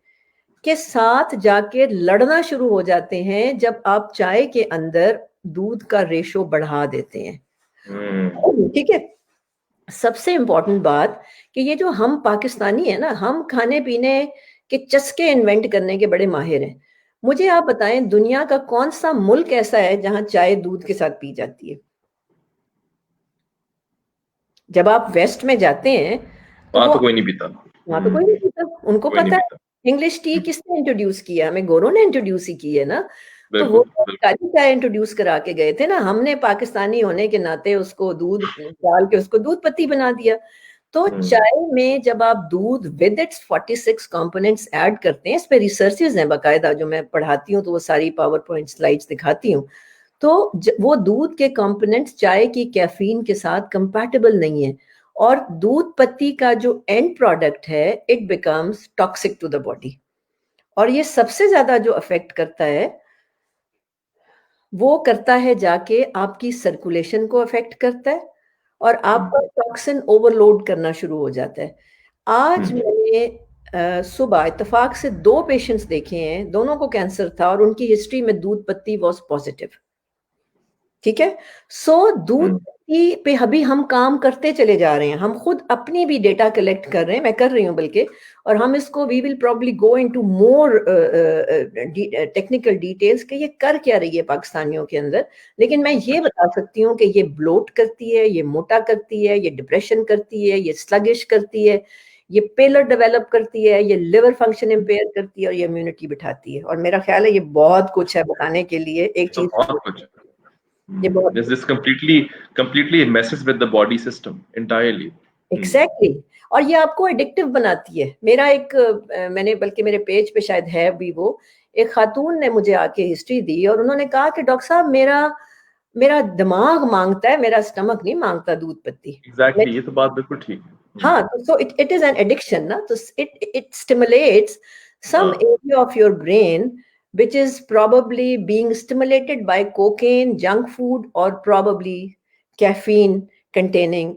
के साथ जाके लड़ना शुरू हो जाते हैं जब आप चाय के अंदर दूध का रेशो बढ़ा देते हैं, ठीक है। सबसे इंपॉर्टेंट बात कि ये जो हम पाकिस्तानी है ना, हम खाने पीने के चस्के इन्वेंट करने के बड़े माहिर हैं। मुझे आप बताएं, दुनिया का कौन सा मुल्क ऐसा है जहां चाय दूध के साथ पी जाती है? जब आप वेस्ट में जाते हैं तो कोई नहीं पीता, वहां तो कोई नहीं पीता, उनको पता है इंग्लिश टी किसने इंट्रोड्यूस किया, हमें गोरों ने इंट्रोड्यूस ही की है ना। तो वो काली चाय इंट्रोड्यूस करा के गए थे ना, हमने पाकिस्तानी होने के नाते उसको दूध डाल के उसको दूध पत्ती बना दिया। तो चाय में जब आप दूध विद इट्स 46 कंपोनेंट्स ऐड करते हैं, इस पे रिसर्चेस हैं बाकायदा, जो मैं पढ़ाती हूँ तो वो सारी पावर पॉइंट स्लाइड्स दिखाती हूँ। तो वो दूध के कंपोनेंट्स चाय की कैफीन के साथ कंपैटिबल नहीं है, और दूध पत्ती का जो एंड प्रोडक्ट है, it becomes toxic to the body. और ये सबसे ज्यादा जो अफेक्ट करता है, वो करता है जाके आपकी सर्कुलेशन को अफेक्ट करता है, और आपका टॉक्सिन ओवरलोड करना शुरू हो जाता है। आज मैंने सुबह इत्तेफाक से 2 पेशेंट्स देखे हैं, दोनों को कैंसर था और उनकी हिस्ट्री में दूध पत्ती वॉज पॉजिटिव, ठीक है। सो दूध पत्ती पे अभी हम काम करते चले जा रहे हैं, हम खुद अपनी भी डेटा कलेक्ट कर रहे हैं, मैं कर रही हूँ बल्कि, और हम इसको we will probably go into more technical details कि ये कर क्या रही है पाकिस्तानियों के अंदर। लेकिन मैं ये बता सकती हूँ कि ये ब्लोट करती है, ये मोटा करती है, ये डिप्रेशन करती है, ये स्लगिश करती है, ये पेलर डेवलप करती है, ये लिवर फंक्शन इम्पेयर करती है, और ये इम्यूनिटी बिठाती है। और मेरा ख्याल है ये बहुत कुछ है बताने के लिए, एक चीज this completely messes with the body system entirely. Exactly. और ये आपको एडिक्टिव बनाती है। मेरा एक मैंने बल्कि मेरे पेज पे शायद है भी, वो एक खातून ने मुझे आके हिस्ट्री दी और उन्होंने कहा कि डॉक्टर साहब मेरा दिमाग मांगता है, मेरा स्टमक नहीं मांगता दूध पत्ती। एग्जैक्टली, ये तो बात बिल्कुल ठीक है। हाँ, तो so it is an addiction ना, तो it stimulates some area of your brain which is probably being stimulated by cocaine, junk food, or probably caffeine containing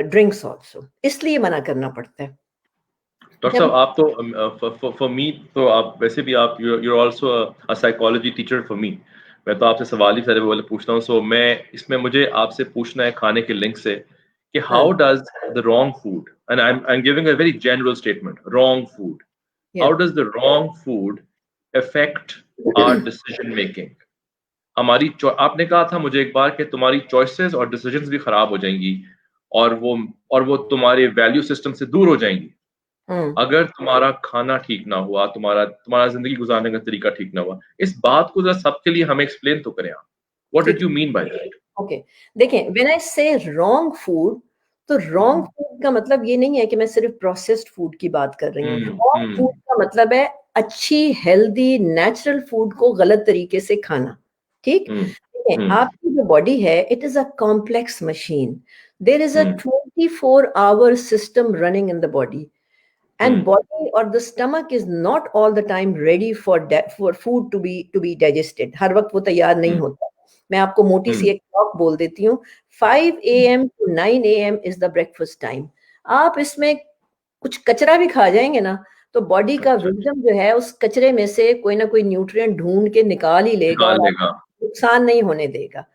drinks also. इसलिए मना करना पड़ता है। डॉक्टर साहब आप तो फॉर मी तो आप वैसे भी आप you're also a psychology teacher for me. मैं तो आपसे सवाल ही सारे वाले पूछता हूँ, सो मैं इसमें मुझे आपसे पूछना है खाने के लिंक से कि हाँ, how does the wrong food, and I'm giving a very general statement, wrong food, how या does the wrong food affect our decision making? आपने कहा था मुझे एक बार कि तुम्हारी चॉइसेस और डिसीजंस भी खराब हो जाएंगी और वो तुम्हारे वैल्यू सिस्टम से दूर हो जाएंगी हम्म, अगर तुम्हारा खाना ठीक ना हुआ, तुम्हारा तुम्हारा जिंदगी गुजारने का तरीका ठीक ना हुआ। इस बात को जरा सबके लिए हमें एक्सप्लेन तो करें आप। व्हाट डिड ठीक, you mean by that? Okay. देखें, व्हेन आई से रॉन्ग फूड, तो रॉन्ग फूड का मतलब ये नहीं है कि मैं सिर्फ प्रोसेस्ड फूड की बात कर रही हूँ। रॉन्ग फूड हम्म का मतलब है अच्छी हेल्दी नेचुरल फूड को गलत तरीके से खाना। ठीक, हम्म देखें, हम्म आपकी जो बॉडी है, it is a complex machine. There is a hmm 24 hour system running in the body, and hmm body or the stomach is not all the time ready for food to be digested. हर वक्त वो तैयार नहीं हम्म होता। मैं आपको मोटी सी हम्म एक clock बोल देती हूँ। 5 a.m. to 9 a.m. is the breakfast time. आप इसमें कुछ कचरा भी खा जाएंगे ना, तो बॉडी का अच्छा अच्छा, विजडम जो है उस कचरे में से कोई ना कोई न्यूट्रिएंट ढूंढ के निकाल ही लेगा निकाल और लेगा। आपको नुकसान नहीं होने देगा।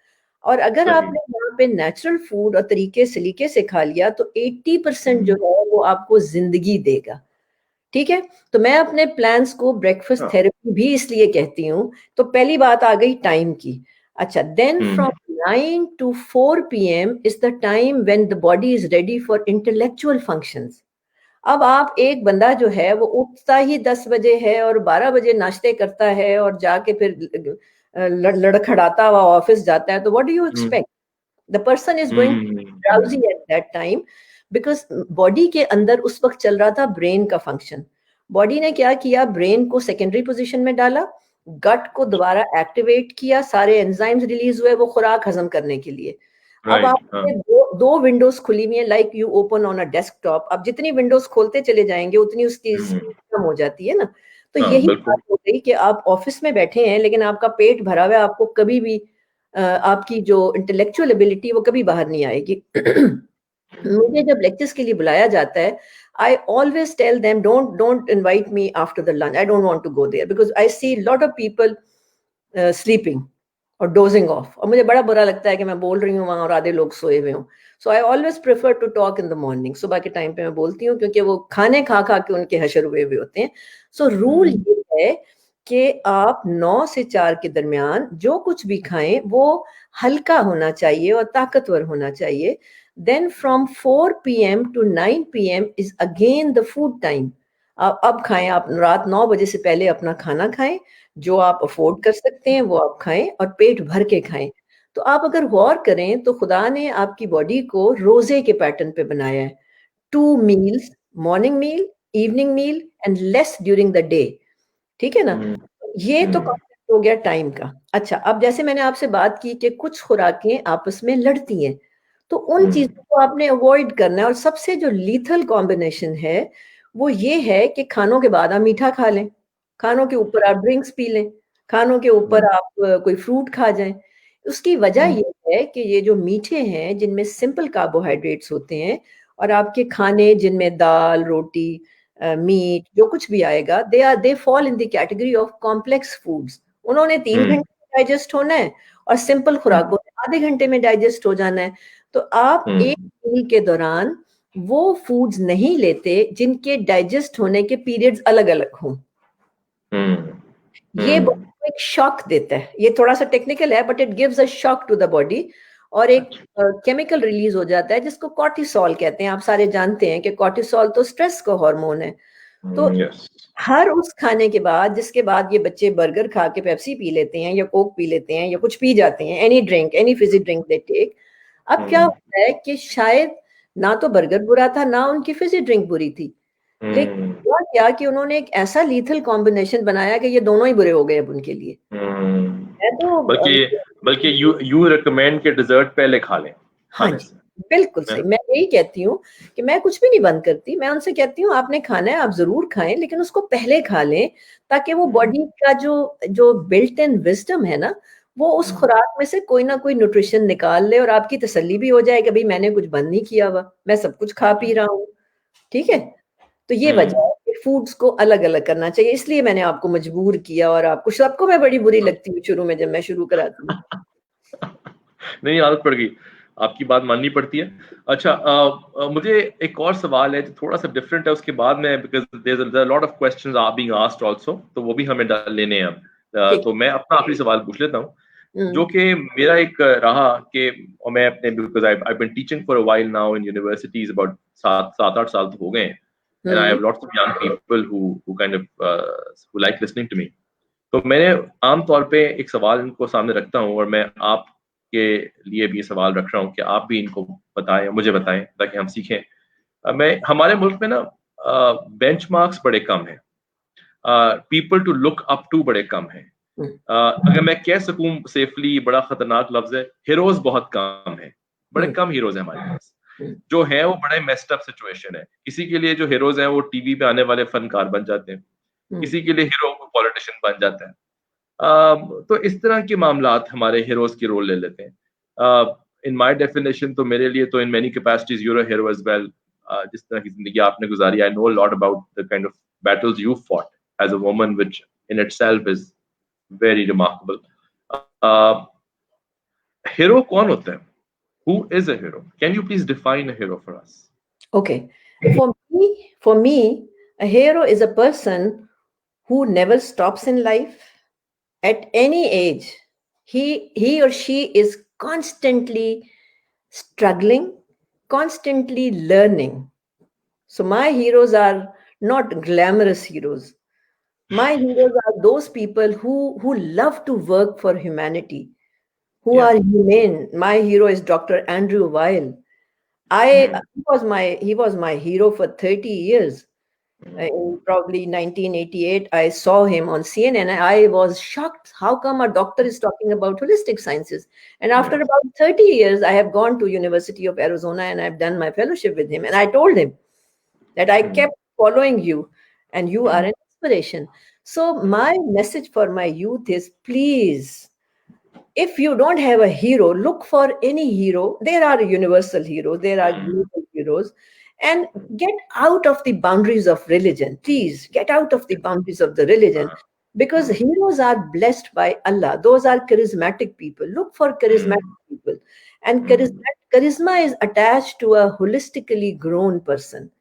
और अगर सही। आपने यहाँ पे नेचुरल फूड और तरीके सलीके से खा लिया, तो 80% जो हम्म, है वो आपको जिंदगी देगा। ठीक है, तो मैं अपने प्लान्स को ब्रेकफास्ट हाँ, थेरेपी भी इसलिए कहती हूँ। तो पहली बात आ गई टाइम की। अच्छा, then hmm from 9 to 4 p.m. Is the time when the body is ready for intellectual functions. अब आप एक बंदा जो है वो उठता ही 10 बजे है और 12 बजे नाश्ते करता है और जाके फिर लड़खड़ाता हुआ ऑफिस जाता है, तो what do you hmm expect? The person is going drowsy hmm at that time, because body के अंदर उस वक्त चल रहा था ब्रेन का फंक्शन। बॉडी ने क्या किया, ब्रेन को सेकेंडरी पोजीशन में डाला, गट को दोबारा एक्टिवेट किया, सारे एंजाइम्स रिलीज हुए वो खुराक हजम करने के लिए। अब राइट, हाँ, आपके दो विंडोज खुली हुई है, like you open on a desktop. अब जितनी विंडोज खोलते चले जाएंगे उतनी उसकी हम्म, स्पीड कम हो जाती है ना। तो हाँ यही बात बिल्कुल। हो गई कि आप ऑफिस में बैठे हैं लेकिन आपका पेट भरा हुआ है, आपको कभी भी आपकी जो इंटेलेक्चुअल एबिलिटी वो कभी बाहर नहीं आएगी। मुझे जब लेक्चर्स के लिए बुलाया जाता है, I always tell them, don't invite me after the lunch, I don't want to go there because I see lot of people sleeping और डोजिंग ऑफ, और मुझे बड़ा बुरा लगता है कि मैं बोल रही हूँ वहां और आधे लोग सोए हुए हों। So I always prefer to talk in the morning, सुबह के टाइम पे मैं बोलती हूँ क्योंकि वो खाने खा खा के उनके हशर हुए हुए होते हैं। सो रूल हम्म ये है कि आप 9 से 4 के दरमियान जो कुछ भी खाएं वो हल्का होना चाहिए और ताकतवर होना चाहिए। Then from 4 p.m. to 9 p.m. Is again the food time. अब खाएं, आप रात 9 बजे से पहले अपना खाना खाएं, जो आप अफोर्ड कर सकते हैं वो आप खाएं और पेट भर के खाएं। तो आप अगर गौर करें तो खुदा ने आपकी बॉडी को रोजे के पैटर्न पे बनाया है। 2 meals, morning meal, evening meal and less during the day. ठीक है ना? हम्म ये तो हम्म कॉन्सेप्ट हो गया टाइम का। अच्छा, अब जैसे मैंने आपसे बात की कि कुछ खुराकें आपस में लड़ती हैं, तो उन हम्म चीजों को आपने अवॉइड करना है। और सबसे जो लीथल कॉम्बिनेशन है वो ये है कि खानों के बाद आप मीठा खा लें, खानों के ऊपर आप ड्रिंक्स पी लें, खानों के ऊपर हम्म आप कोई फ्रूट खा जाएं। उसकी वजह हम्म ये है कि ये जो मीठे हैं जिनमें सिंपल कार्बोहाइड्रेट्स होते हैं, और आपके खाने जिनमें दाल रोटी मीट जो कुछ भी आएगा, they fall in the category of complex foods. उन्होंने 3 घंटे हम्म में डाइजेस्ट होना है और सिंपल खुराकों में आधे घंटे में डाइजेस्ट हो जाना है। तो आप एक हम्म मील के दौरान वो फूड्स नहीं लेते जिनके डाइजेस्ट होने के पीरियड्स अलग अलग हों। हम्म ये हम्म बॉडी को एक शॉक देता है, ये थोड़ा सा टेक्निकल है but it gives a shock to the body. और एक अच्छा, केमिकल रिलीज हो जाता है जिसको कॉर्टिसोल कहते हैं। आप सारे जानते हैं कि कॉर्टिसोल तो स्ट्रेस का हार्मोन है। तो यस, हर उस खाने के बाद, जिसके बाद ये बच्चे बर्गर खा के पेप्सी पी लेते हैं या कोक पी लेते हैं या कुछ पी जाते हैं, any drink, any fizzy drink they take. अब क्या हम्म होता है कि शायद ना तो बर्गर बुरा था ना उनकी फिजी ड्रिंक बुरी थी, लेकिन हम्म हुआ क्या कि उन्होंने एक ऐसा लीथल कॉम्बिनेशन बनाया कि ये दोनों ही बुरे हो गए अब उनके लिए। हम्म है तो बल्कि बल्कि यू रिकमेंड के डिजर्ट पहले खा लें हाँ खाने जी, से, बिल्कुल है सही। ना? मैं यही कहती हूँ कि मैं कुछ भी नहीं बंद करती, मैं उनसे कहती हूँ आपने खाना है आप जरूर खाएं, लेकिन उसको पहले खा लें ताकि वो हम्म बॉडी का जो जो बिल्ट इन विजडम है ना, वो उस हम्म खुराक में से कोई ना कोई न्यूट्रिशन निकाल ले और आपकी तसल्ली भी हो जाए कि भाई मैंने कुछ बंद नहीं किया हुआ, मैं सब कुछ खा पी रहा हूँ। ठीक है? तो ये वजह है कि फूड्स को अलग अलग करना चाहिए, इसलिए मैंने आपको मजबूर किया, और आपको सबको मैं बड़ी बुरी लगती हूँ शुरू में जब मैं शुरू कराती हूँ। नहीं, आदत पड़ गई, आपकी बात माननी पड़ती है। अच्छा, मुझे एक और सवाल है जो थोड़ा सा डिफरेंट है, उसके बाद में, because there a lot of questions are being asked also, तो वो भी हमें लेने हैं अब। तो मैं अपना आखिरी सवाल पूछ लेता हूँ, जो कि मेरा एक रहा कि, और मैं अपने, because I been teaching for a while now in universities, about 7-8 साल तो हो गए हैं, and I have lots of young people who kind of who like listening to me. तो मैंने आमतौर पे एक सवाल इनको सामने रखता हूँ, और मैं आपके लिए भी सवाल रख रहा हूँ कि आप भी इनको बताएं, मुझे बताएं, ताकि हम सीखें। हमारे मुल्क में ना बेंचमार्क्स बड़े कम हैं, people to look up to बड़े कम हैं। अगर मैं कह सकूं सेफली, बड़ा खतरनाक लफ्ज है, हीरोज बहुत कम है, बड़े कम हीरोज हैं हमारे पास। जो है वो बड़े मेस्ड अप सिचुएशन है। किसी के लिए जो हीरोज हैं वो टीवी पे आने वाले फनकार बन जाते हैं, किसी के लिए हीरो पॉलिटिशियन बन जाता है। तो इस तरह के मामलात हमारे हीरोज की रोल ले लेते हैं। इन माय डेफिनेशन, तो मेरे लिए तो in many capacities you're a hero as well. जिस तरह की जिंदगी आपने गुजारी, I know lot about the kind of battles you fought as a woman, which in itself is very remarkable. Hero कौन होता है? Who is a hero? Can you please define a hero for us? Okay. For me, a hero is a person who never stops in life at any age. He or she is constantly struggling, constantly learning. So my heroes are not glamorous heroes. My heroes are those people who love to work for humanity, who are humane. My hero is Dr. Andrew Weil. He was my hero for 30 years. In probably 1988, I saw him on CNN, and I was shocked. How come a doctor is talking about holistic sciences? And after about 30 years, I have gone to University of Arizona and I've done my fellowship with him. And I told him that I kept following you, and you are an inspiration. So my message for my youth is, please, if you don't have a hero, look for any hero. There are universal heroes, there are global heroes, and get out of the boundaries of religion. Please get out of the boundaries of the religion, because heroes are blessed by Allah. Those are charismatic people. Look for charismatic people. And charisma is attached to a holistically grown person.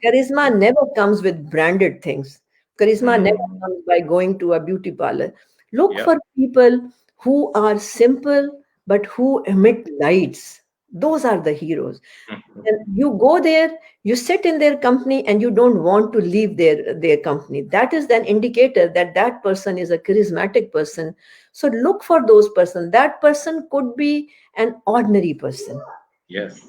Charisma never comes with branded things. Charisma never comes by going to a beauty parlor. Look for people who are simple but who emit lights. Those are the heroes. And you go there, you sit in their company, and you don't want to leave their company. That is an indicator that that person is a charismatic person. So look for those person. That person could be an ordinary person. Yes.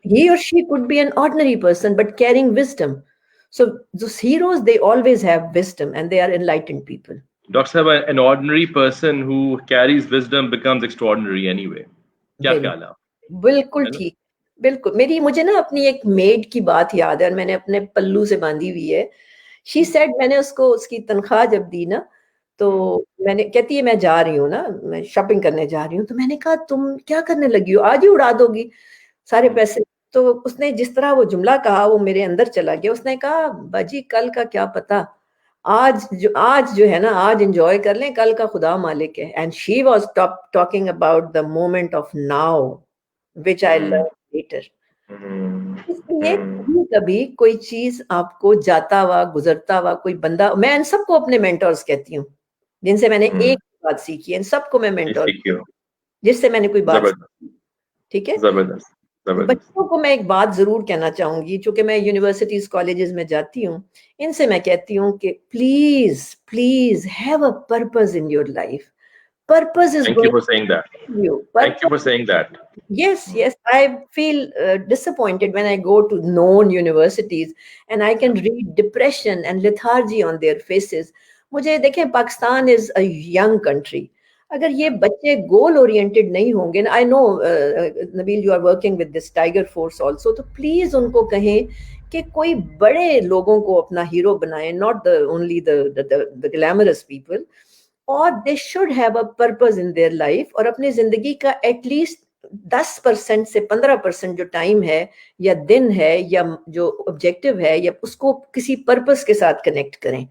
He or she could be an ordinary person, but carrying wisdom. So those heroes, they always have wisdom, and they are enlightened people. Dr. Sahib, an ordinary person who carries wisdom becomes extraordinary anyway. क्या ख्याल है? बिल्कुल ठीक, बिल्कुल। मुझे ना अपनी एक मेड की बात याद है, और मैंने अपने पल्लू से बांधी हुई है। शी सेड, मैंने उसको उसकी तनख्वाह जब दी ना, तो मैंने, कहती है मैं जा रही हूँ ना, मैं शॉपिंग करने जा रही हूँ। तो मैंने कहा, तुम क्या करने लगी हो, आज ही उड़ा दोगी सारे पैसे? तो उसने जिस तरह वो जुमला कहा, वो मेरे अंदर चला गया। उसने कहा, बाजी कल का क्या पता, आज जो है ना, आज एंजॉय कर लें, कल का खुदा मालिक है। And she was talking about the moment of now, which I learn later. इसलिए कभी कोई चीज आपको जाता हुआ, गुजरता हुआ कोई बंदा, मैं इन सबको अपने मेंटर्स कहती हूँ, जिनसे मैंने एक बात सीखी है। इन सबको मैं मेंटोर, जिससे मैंने कोई बात, ठीक है। जबरदस्त। बच्चों को मैं एक बात जरूर कहना चाहूंगी, चूंकि मैं यूनिवर्सिटीज कॉलेजेस में जाती हूँ, इनसे मैं कहती हूँ कि please please have a purpose in your life. Purpose is Thank you for saying that. Thank you for saying that. Yes, I feel disappointed when I go to known universities and I can read depression and lethargy on their faces. मुझे देखें, Pakistan is a young country. अगर ये बच्चे गोल oriented नहीं होंगे, I know Nabeel, you are working with this tiger force also, तो please उनको कहें कि कोई बड़े लोगों को अपना हीरो बनाएं, not the only the glamorous people, और they should have a purpose in their life, और अपनी जिंदगी का एटलीस्ट 10% से 15% जो टाइम है या दिन है या जो ऑब्जेक्टिव है या उसको किसी पर्पस के साथ कनेक्ट करें,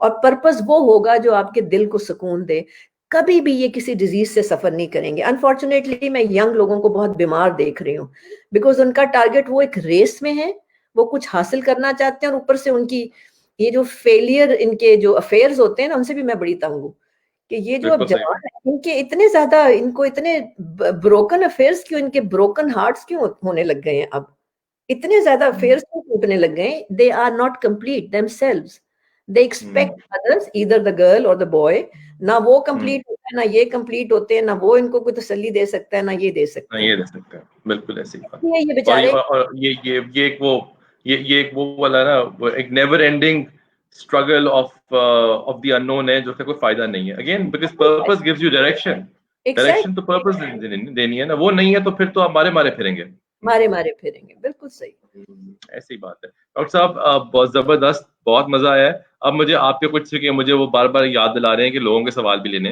और पर्पस वो होगा जो आपके दिल को सुकून दे। कभी भी ये किसी डिजीज से सफर नहीं करेंगे। अनफॉर्चुनेटली मैं यंग लोगों को बहुत बीमार देख रही हूँ, बिकॉज उनका टारगेट वो एक रेस में है, वो कुछ हासिल करना चाहते हैं, और ऊपर से उनकी ये जो फेलियर, इनके जो अफेयर्स होते हैं ना, उनसे भी मैं बड़ी तंग हूँ कि ये जो अब जवान है इनके इतने ज्यादा, इनको इतने ब्रोकन अफेयर्स क्यों, इनके ब्रोकन हार्ट्स क्यों होने लग गए हैं, अब इतने ज्यादा अफेयर्स क्यों टूटने लग गए हैं? They are not complete themselves, they expect others, either the girl और द बॉय, ना वो कंप्लीट होता है ना ये कंप्लीट होते हैं, ना वो इनको कोई तसल्ली दे सकता है ना ये दे सकता है। ये दे सकता है, बिल्कुल ऐसी बात। ये बेचारे, और ये एक वो वाला ना, वो एक never ending struggle of the unknown है, जो से कोई फायदा नहीं है। Again because purpose gives you direction, direction तो पर्पस देनी है ना, वो नहीं है तो फिर तो आप मारे मारे फिरेंगे, मारे फिरेंगे। बिल्कुल सही, ऐसी बात है। डॉक्टर साहब बहुत जबरदस्त, बहुत मजा आया है। अब मुझे आपके कुछ कि मुझे वो बार बार याद दिला रहे हैं कि लोगों के सवाल भी लेने,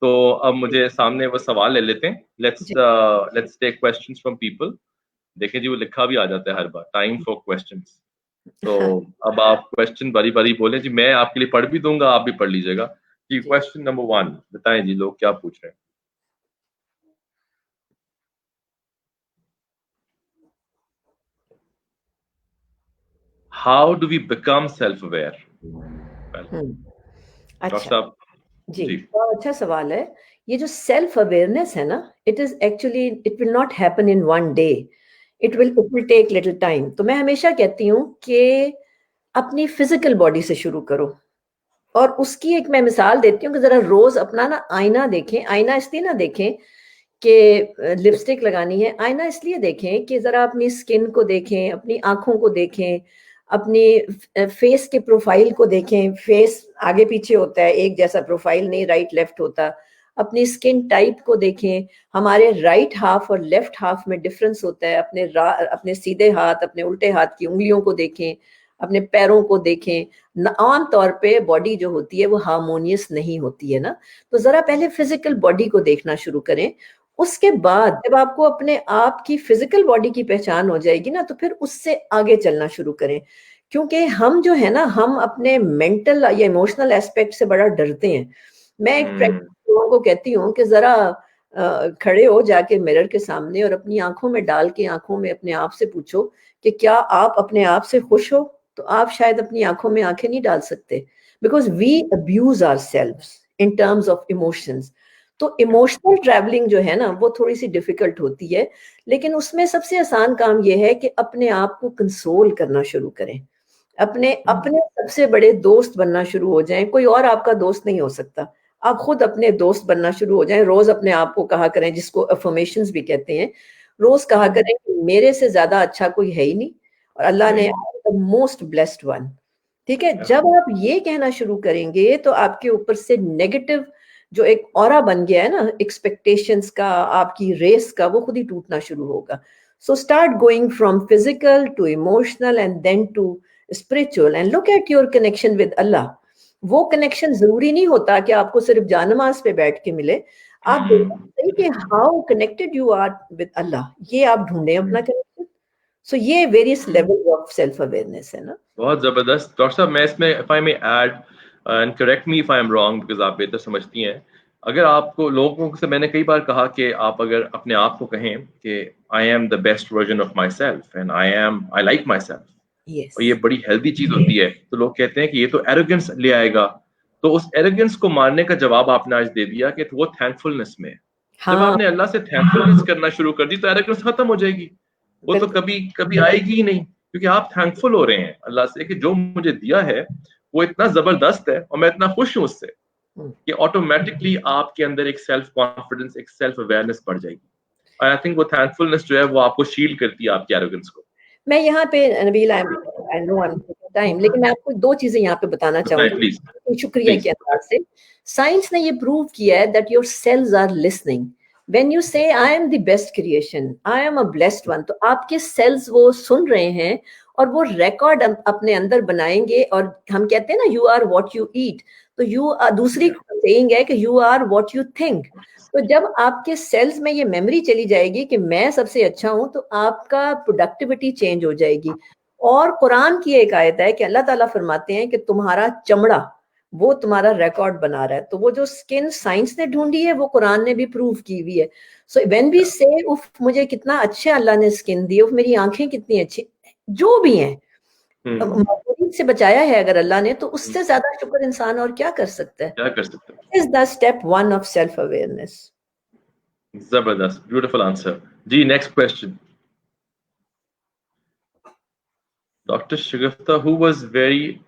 तो अब मुझे सामने वो सवाल ले लेते हैं। Let's take questions from people. देखिए जी, वो लिखा भी आ जाता है हर बार, टाइम फॉर क्वेश्चंस। तो अब आप क्वेश्चन बारी बारी बोले जी, मैं आपके लिए पढ़ भी दूंगा, आप भी पढ़ लीजिएगा जी। क्वेश्चन नंबर 1 बताएं जी, लोग क्या पूछ रहे हैं। How do we become self aware? Doctor साहब जी, बहुत अच्छा सवाल है। ये जो सेल्फ अवेयरनेस है ना, it is actually, it will not happen in one day, it will take little time. तो मैं हमेशा कहती हूँ कि अपनी फिजिकल बॉडी से शुरू करो, और उसकी एक मैं मिसाल देती हूँ कि जरा रोज अपना ना आईना देखें। आईना इसलिए ना देखें कि लिपस्टिक लगानी है, आईना इसलिए देखें कि जरा अपनी स्किन को देखें, अपनी आंखों को देखें, अपनी फेस के प्रोफाइल को देखें। फेस आगे पीछे होता है, एक जैसा प्रोफाइल नहीं राइट लेफ्ट होता। अपनी स्किन टाइप को देखें, हमारे राइट हाफ और लेफ्ट हाफ में डिफरेंस होता है। अपने सीधे हाथ, अपने उल्टे हाथ की उंगलियों को देखें, अपने पैरों को देखें। आम तौर पे बॉडी जो होती है वो हार्मोनियस नहीं होती है ना, तो जरा पहले फिजिकल बॉडी को देखना शुरू करें। उसके बाद जब आपको अपने आप की फिजिकल बॉडी की पहचान हो जाएगी ना, तो फिर उससे आगे चलना शुरू करें। क्योंकि हम जो है ना, हम अपने मेंटल या इमोशनल एस्पेक्ट से बड़ा डरते हैं। मैं एक प्रैक्टिस लोगों को कहती हूँ कि जरा खड़े हो जाके मिरर के सामने और अपनी आंखों में डाल के आंखों में अपने आप से पूछो कि क्या आप अपने आप से खुश हो? तो आप शायद अपनी आंखों में आंखें नहीं डाल सकते, because we abuse ourselves in terms of emotions. तो इमोशनल ट्रैवलिंग जो है ना, वो थोड़ी सी डिफिकल्ट होती है, लेकिन उसमें सबसे आसान काम यह है कि अपने आप को कंसोल करना शुरू करें, अपने अपने सबसे बड़े दोस्त बनना शुरू हो जाएं। कोई और आपका दोस्त नहीं हो सकता, आप खुद अपने दोस्त बनना शुरू हो जाएं। रोज अपने आप को कहा करें, जिसको अफर्मेशंस भी कहते हैं, रोज कहा करें कि मेरे से ज्यादा अच्छा कोई है ही नहीं, और अल्लाह ने मोस्ट ब्लेस्ड वन। ठीक है, जब आप ये कहना शुरू करेंगे तो आपके ऊपर से नेगेटिव जो एक ऑरा बन गया है ना, एक्सपेक्टेशंस का, आपकी रेस का, वो खुद ही टूटना शुरू होगा। So start going from physical to emotional and then to spiritual, and look at your connection with Allah. वो कनेक्शन जरूरी नहीं होता कि आपको सिर्फ जानमाज पे बैठ के मिले। आप देखते कि how connected you are with Allah, ये आप ढूंढें अपना कनेक्शन। सो ये various level of self awareness है ना। बहुत जबरदस्त। डॉक्टर साहब, मैं इसमें if I may add and correct me if I am wrong, because आप बेहतर समझती हैं। अगर आपको, लोगों से मैंने कई बार कहा कि आप अगर अपने आप को कहें कि आई am the best version of my self and I like my self, और ये बड़ी हेल्दी चीज होती है, तो लोग कहते हैं कि ये तो एरोगेंस ले आएगा। तो उस एरोगेंस को मारने का जवाब आपने आज दे दिया कि वो थैंकफुलनेस में। जब आपने अल्लाह से थैंकफुलनेस करना शुरू कर दी तो एरोगेंस खत्म हो जाएगी, वो तो कभी कभी आएगी ही नहीं, क्योंकि आप थैंकफुल हो रहे हैं अल्लाह से कि जो मुझे दिया है वो इतना जबरदस्त है और मैं इतना खुश हूं उससे, कि ऑटोमेटिकली आपके अंदर एक सेल्फ कॉन्फिडेंस, एक सेल्फ अवेयरनेस बढ़ जाएगी। आई थिंक वो थैंकफुलनेस जो है वो आपको शील्ड करती है आपकी एरोगेंस को। मैं यहाँ पे Nabeel, I know I am taking time, लेकिन मैं आपको दो चीजें यहाँ पे बताना चाहूंगी शुक्रिया के अंदाज से। साइंस ने ये प्रूव किया है that your cells are listening when you say I am the best creation, I am a blessed one. तो आपके सेल्स वो सुन रहे हैं और वो रिकॉर्ड अपने अंदर बनाएंगे। और हम कहते हैं ना, you are what you eat, तो यू दूसरी सेइंग है कि you are what you think. तो जब आपके सेल्स में ये मेमोरी चली जाएगी कि मैं सबसे अच्छा हूं, तो आपका प्रोडक्टिविटी चेंज हो जाएगी। और कुरान की एक आयत है कि अल्लाह ताला फरमाते हैं कि तुम्हारा चमड़ा वो तुम्हारा रिकॉर्ड बना रहा है। तो वो जो स्किन साइंस ने ढूंढी है, वो कुरान ने भी प्रूव की हुई है। सो व्हेन वी से उफ मुझे कितना अच्छा अल्लाह ने स्किन दी, उफ मेरी आंखें कितनी अच्छी, जो भी हैं, मौजूद से बचाया है अगर अल्लाह ने, तो उससे ज्यादा शुक्र इंसान और क्या कर सकता है। क्या कर सकते हैं। Is the step one of self awareness. जबरदस्त, ब्यूटीफुल आंसर जी। Next question, doctor Shagufta, who was very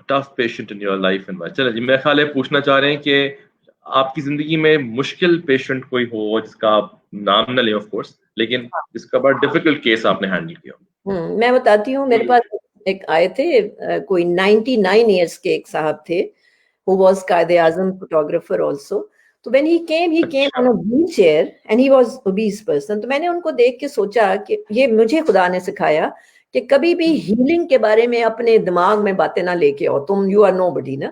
tough patient in your life and चलो जी, मेरा ख्याल है पूछना चाह रहे हैं कि आपकी जिंदगी में मुश्किल पेशेंट कोई हो जिसका आप नाम ना लें ऑफ कोर्स, लेकिन जिसका बड़ा डिफिकल्ट केस आपने हैंडल किया। मैं बताती हूँ, मेरे पास एक आए थे कोई 99 ईयर्स के एक साहब थे, who was कायदे आजम फोटोग्राफर also. तो when he came on a wheelchair and he was obese person. तो मैंने उनको देख के सोचा कि ये मुझे खुदा ने सिखाया कि कभी भी हीलिंग के बारे में अपने दिमाग में बातें ना लेके आओ, तुम यू आर नोबडी ना।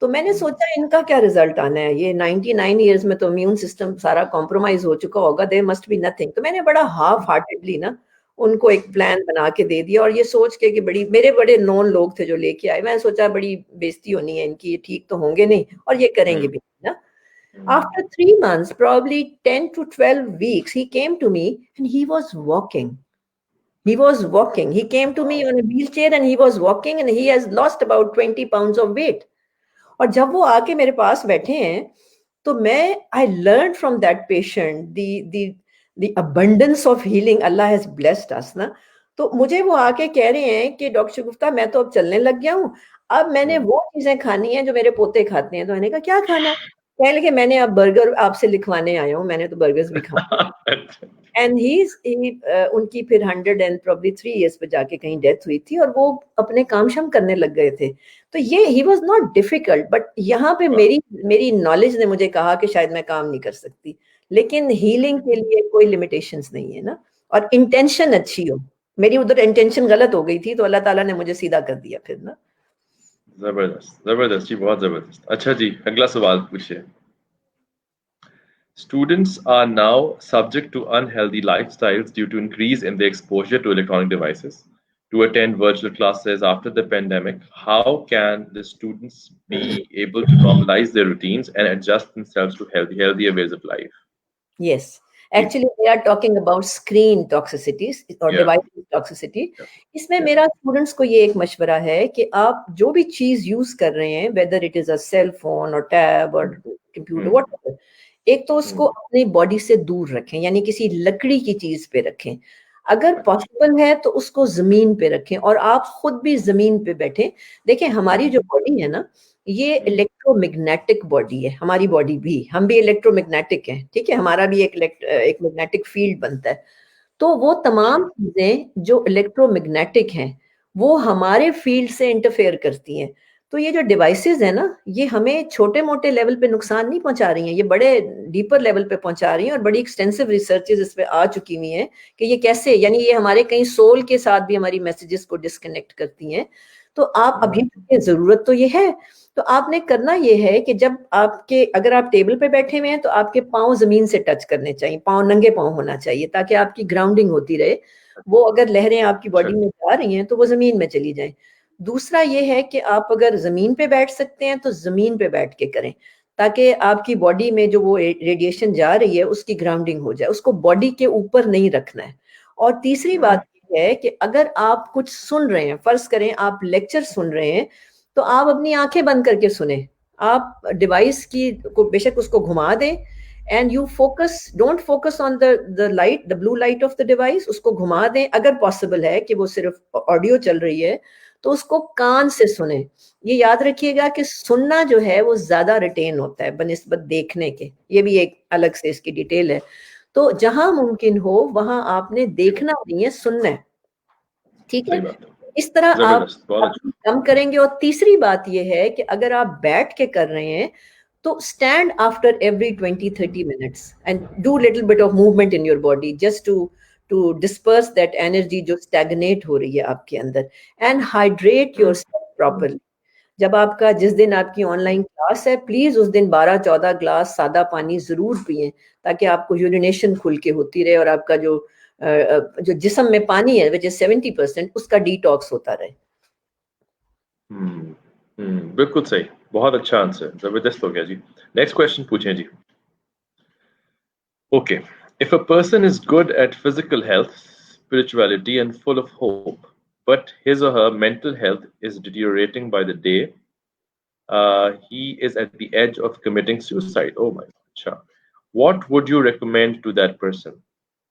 तो मैंने सोचा इनका क्या रिजल्ट आना है, ये 99 ईयर्स में तो इम्यून सिस्टम सारा कॉम्प्रोमाइज हो चुका होगा, देयर मस्ट बी नथिंग। तो मैंने बड़ा हाफ हार्टेडली ना उनको एक प्लान बना के दे दिया, और ये सोच के कि मेरे बड़े नॉन लोग थे जो लेके आए, मैंने सोचा बड़ी बेइज्जती होनी है इनकी, ये ठीक तो होंगे नहीं और ये करेंगे भी ना। After 3 months, probably 10 to 12 weeks, he came to me and he was walking. He was walking. He came to me on a wheelchair and he was walking and he has lost about 20 pounds of weight. और जब वो आके मेरे पास बैठे हैं, तो मैं I learned from that patient the abundance of healing Allah has blessed us ना। तो मुझे वो आके कह रहे हैं कि डॉक्टर शगुफ्ता मैं तो अब चलने लग गया हूँ, अब मैंने वो चीजें खानी है जो मेरे पोते खाते हैं। तो मैंने कहा क्या खाना है, कह लगे मैंने अब बर्गर आपसे लिखवाने आया हूँ, मैंने तो बर्गर्स भी खाए। एंड उनकी फिर 103 ईयर्स पे जाके कहीं डेथ हुई थी, और वो अपने काम शाम करने लग गए थे। तो ये he was not difficult, but यहाँ पे मेरी नॉलेज ने मुझे कहा कि शायद मैं काम नहीं कर सकती, लेकिन हीलिंग के लिए कोई लिमिटेशंस नहीं है ना, और इंटेंशन अच्छी हो। मेरी उधर इंटेंशन गलत हो गई थी, तो अल्लाह ताला ने मुझे सीधा कर दिया फिर ना। जबरदस्त जबरदस्त जी, बहुत जबरदस्त। अच्छा जी, अगला सवाल पूछिए। Students are now subject to unhealthy lifestyles due to increase in the exposure to electronic devices. To attend virtual classes after the pandemic, how can the students be able to normalize their routines and adjust themselves to healthier ways of life? Yes. Actually, we are talking about screen toxicities or device toxicity. इसमें मेरा students को ये एक मशवरा है कि आप जो भी चीज यूज कर रहे हैं, whether it is a cell phone or tab or computer, whatever, एक तो उसको अपनी बॉडी से दूर रखें, यानी किसी लकड़ी की चीज पे रखें। अगर पॉसिबल है तो उसको जमीन पे रखें, और आप खुद भी जमीन पे बैठे। देखें, हमारी जो बॉडी है ना, ये इलेक्ट्रोमैग्नेटिक बॉडी है, हमारी बॉडी भी, हम भी इलेक्ट्रोमैग्नेटिक हैं, ठीक है, हमारा भी एक मैग्नेटिक फील्ड बनता है। तो वो तमाम चीजें जो इलेक्ट्रोमैग्नेटिक हैं, वो हमारे फील्ड से इंटरफेयर करती हैं। तो ये जो डिवाइसेस है ना, ये हमें छोटे मोटे लेवल पे नुकसान नहीं पहुंचा रही हैं, ये बड़े डीपर लेवल पे पहुंचा रही हैं, और बड़ी एक्सटेंसिव रिसर्चेस इस पे आ चुकी हुई हैं कि ये कैसे, यानी ये हमारे कहीं सोल के साथ भी हमारी मैसेजेस को डिस्कनेक्ट करती हैं। तो आप अभी जरूरत तो ये है, तो आपने करना ये है कि जब अगर आप टेबल पे बैठे हुए हैं, तो आपके पाँव जमीन से टच करने चाहिए, पाँव नंगे पाँव होना चाहिए, ताकि आपकी ग्राउंडिंग होती रहे। वो अगर लहरें आपकी बॉडी में जा रही हैं तो वो जमीन में चली जाएं। दूसरा ये है कि आप अगर जमीन पे बैठ सकते हैं तो जमीन पे बैठ के करें, ताकि आपकी बॉडी में जो वो रेडिएशन जा रही है उसकी ग्राउंडिंग हो जाए, उसको बॉडी के ऊपर नहीं रखना है। और तीसरी बात ये है कि अगर आप कुछ सुन रहे हैं, फर्ज करें आप लेक्चर सुन रहे हैं, तो आप अपनी आंखें बंद करके सुने। आप डिवाइस को बेशक उसको घुमा दें, and you don't focus on the light, the blue light of the device, उसको घुमा दें। अगर पॉसिबल है कि वो सिर्फ ऑडियो चल रही है, तो उसको कान से सुने। ये याद रखिएगा कि सुनना जो है वो ज्यादा रिटेन होता है बनिस्बत देखने के, ये भी एक अलग से इसकी डिटेल है। तो जहां मुमकिन हो वहां आपने देखना नहीं है, सुनना है, ठीक है। इस तरह आप कम करेंगे। और तीसरी बात यह है कि अगर आप बैठ के कर रहे हैं, तो stand after every 20-30 minutes and do little bit of movement in your body, just to to disperse that energy जो स्टैग्नेट हो रही है आपके अंदर, एंड हाइड्रेट योरसेल्फ प्रॉपर्ली। जब आपका जिस दिन आपकी ऑनलाइन क्लास है, प्लीज उस दिन 12-14 ग्लास सादा पानी जरूर पिए, ताकि आपको यूरिनेशन खुल के होती रहे और आपका जो जिस्म में पानी है विच इज 70% उसका डिटॉक्स होता रहे। बिल्कुल सही, बहुत अच्छा आंसर, जबरदस्त हो गया जी। नेक्स्ट क्वेश्चन पूछें जी। Okay, if a person is good at physical health, spirituality and full of hope, but his or her mental health is deteriorating by the day, he is at the edge of committing suicide. Oh my god. What would you recommend to that person?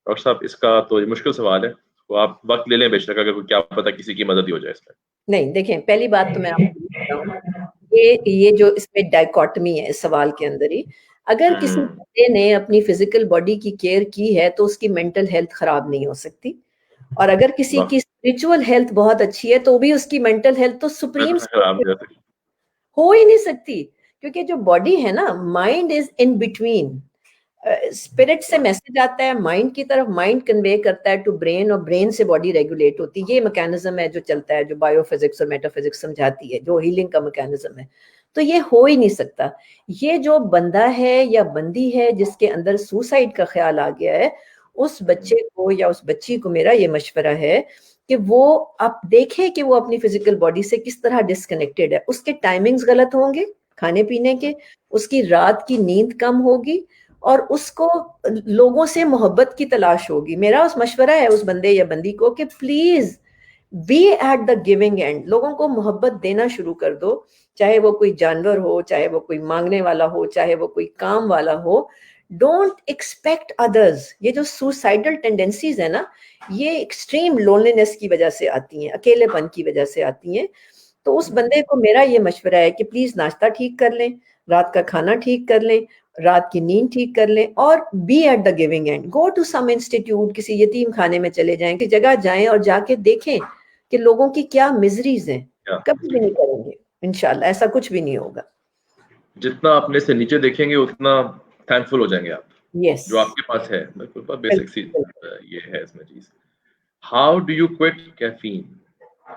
Doctor साहब, इसका तो मुश्किल सवाल है, तो आप वक्त ले लें बेशक, अगर क्या पता किसी की मदद ही हो जाए इसमें। नहीं, देखें, पहली बात तो मैं आपको बताऊं, ये जो इसमें डाइकोटमी है इस सवाल के अंदर ही, अगर किसी बंदे ने अपनी फिजिकल बॉडी की केयर की है तो उसकी मेंटल हेल्थ खराब नहीं हो सकती, और अगर किसी की स्पिरिचुअल हेल्थ बहुत अच्छी है तो भी उसकी मेंटल हेल्थ तो सुप्रीम हो ही नहीं सकती, क्योंकि जो बॉडी है ना, mind is in between. Spirit से मैसेज आता है माइंड की तरफ, माइंड कन्वे करता है टू ब्रेन, और ब्रेन से बॉडी रेगुलेट होती है। ये मैकेनिज्म है जो चलता है, जो बायोफिजिक्स और मेटाफिजिक्स समझाती है, जो हीलिंग का मैकेनिज्म है। तो ये हो ही नहीं सकता। ये जो बंदा है या बंदी है जिसके अंदर सुसाइड का ख्याल आ गया है, उस बच्चे को या उस बच्ची को मेरा ये मशवरा है कि वो आप देखें कि वो अपनी फिजिकल बॉडी से किस तरह डिस्कनेक्टेड है। उसके टाइमिंग्स गलत होंगे खाने पीने के, उसकी रात की नींद कम होगी, और उसको लोगों से मोहब्बत की तलाश होगी। मेरा उस मशवरा है उस बंदे या बंदी को कि please B at the giving and, लोगों को मोहब्बत देना शुरू कर दो, चाहे वो कोई जानवर हो, चाहे वो कोई मांगने वाला हो, चाहे वो कोई काम वाला हो। Don't expect others. ये जो सुसाइडल टेंडेंसीज है ना, ये एक्सट्रीम लोनलीनेस की वजह से आती हैं, अकेलेपन की वजह से आती हैं। तो उस बंदे को मेरा ये मशवरा है कि प्लीज नाश्ता ठीक कर लें, रात का खाना ठीक कर लें, रात की नींद ठीक कर लें, और be at the giving end. Go to some institute, किसी यतीम खाने में चले जाएं, कि जगह जाएं और जाके देखें कि लोगों की क्या मिजरीज हैं। कभी भी नहीं करेंगे इंशाल्लाह, ऐसा कुछ भी नहीं होगा। जितना अपने से नीचे देखेंगे उतना थैंकफुल हो जाएंगे आप। yes. जो आपके पास है, बिल्कुल बेसिक सी ये है इसमें चीज। How do you quit caffeine?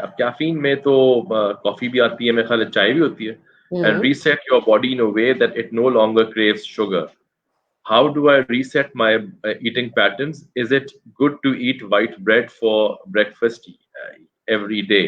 अब कैफीन में तो कॉफी भी आती है, मेरे ख्याल चाय भी होती है। And reset your body in a way that it no longer craves sugar. How do I reset my eating patterns? Is it good to eat white bread for breakfast every day?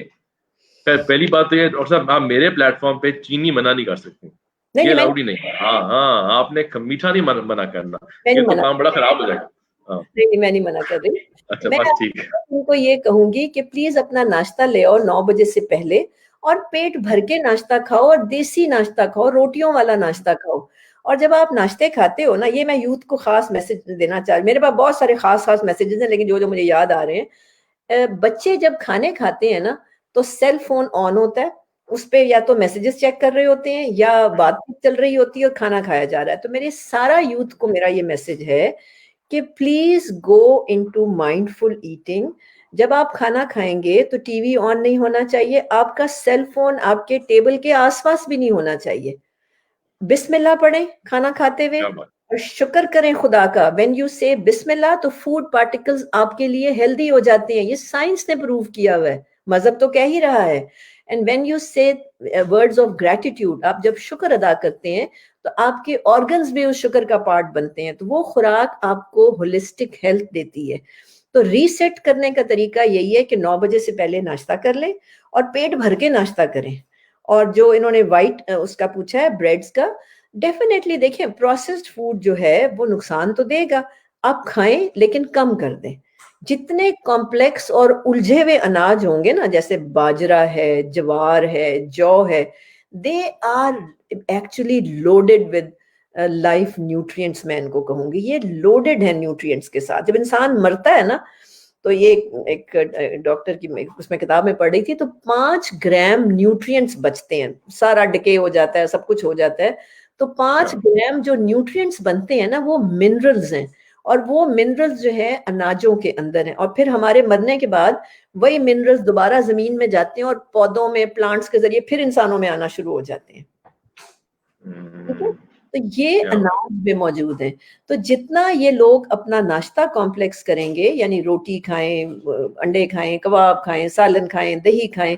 पहली बात तो ये doctor साहब, आप मेरे platform पे चीनी मना नहीं कर सकते, ये अलाउड ही नहीं। हाँ, आपने मीठा नहीं मना करना, ये तो काम बड़ा खराब हो जाएगा। नहीं, मैं नहीं मना कर रही। अच्छा, मैं बस ठीक है। उनको ये कहूंगी कि प्लीज अपना नाश्ता ले आओ 9 बजे से पहले, और पेट भर के नाश्ता खाओ, और देसी नाश्ता खाओ, रोटियों वाला नाश्ता खाओ। और जब आप नाश्ते खाते हो ना, ये मैं यूथ को खास मैसेज देना चाह रही, मेरे पास बहुत सारे खास मैसेजेस हैं, लेकिन जो मुझे याद आ रहे हैं, बच्चे जब खाने खाते हैं ना, तो सेल फोन ऑन होता है, उस पे या तो मैसेजेस चेक कर रहे होते हैं या बातचीत चल रही होती है और खाना खाया जा रहा है। तो मेरे सारा यूथ को मेरा ये मैसेज है कि please go into mindful eating. जब आप खाना खाएंगे तो टीवी ऑन नहीं होना चाहिए, आपका सेल फोन आपके टेबल के आसपास भी नहीं होना चाहिए। बिस्मिल्लाह पढ़ें खाना खाते हुए, और शुक्र करें खुदा का। व्हेन यू से बिस्मिल्लाह, तो फूड पार्टिकल्स आपके लिए हेल्दी हो जाते हैं। ये साइंस ने प्रूव किया हुआ है, मजहब तो कह ही रहा है। एंड व्हेन यू से वर्ड्स ऑफ ग्रेटिट्यूड, आप जब शुक्र अदा करते हैं तो आपके ऑर्गन्स भी उस शुक्र का पार्ट बनते हैं, तो वो खुराक आपको होलिस्टिक हेल्थ देती है। तो रीसेट करने का तरीका यही है कि 9 बजे से पहले नाश्ता कर लें और पेट भर के नाश्ता करें। और जो इन्होंने वाइट उसका पूछा है ब्रेड्स का, डेफिनेटली देखें, प्रोसेस्ड फूड जो है वो नुकसान तो देगा, आप खाएं लेकिन कम कर दें। जितने कॉम्प्लेक्स और उलझे हुए अनाज होंगे ना, जैसे बाजरा है, ज्वार है, जौ है, they are actually loaded with life nutrients. मैं इनको कहूंगी ये लोडेड है न्यूट्रिएंट्स के साथ। जब इंसान मरता है ना, तो ये एक डॉक्टर की उसमें किताब में पढ़ रही थी, तो 5 ग्राम न्यूट्रिएंट्स बचते हैं, सारा डिके हो जाता है, सब कुछ हो जाता है, तो 5 ग्राम जो न्यूट्रिएंट्स बनते हैं ना, वो मिनरल्स हैं। और वो मिनरल्स जो है अनाजों के अंदर हैं, और फिर हमारे मरने के बाद वही मिनरल्स दोबारा जमीन में जाते हैं और पौधों में, प्लांट्स के जरिए फिर इंसानों में आना शुरू हो जाते हैं। तो ये अनाज में मौजूद है। तो जितना ये लोग अपना नाश्ता कॉम्प्लेक्स करेंगे, यानी रोटी खाएं, अंडे खाएं, कबाब खाएं, सालन खाएं, दही खाएं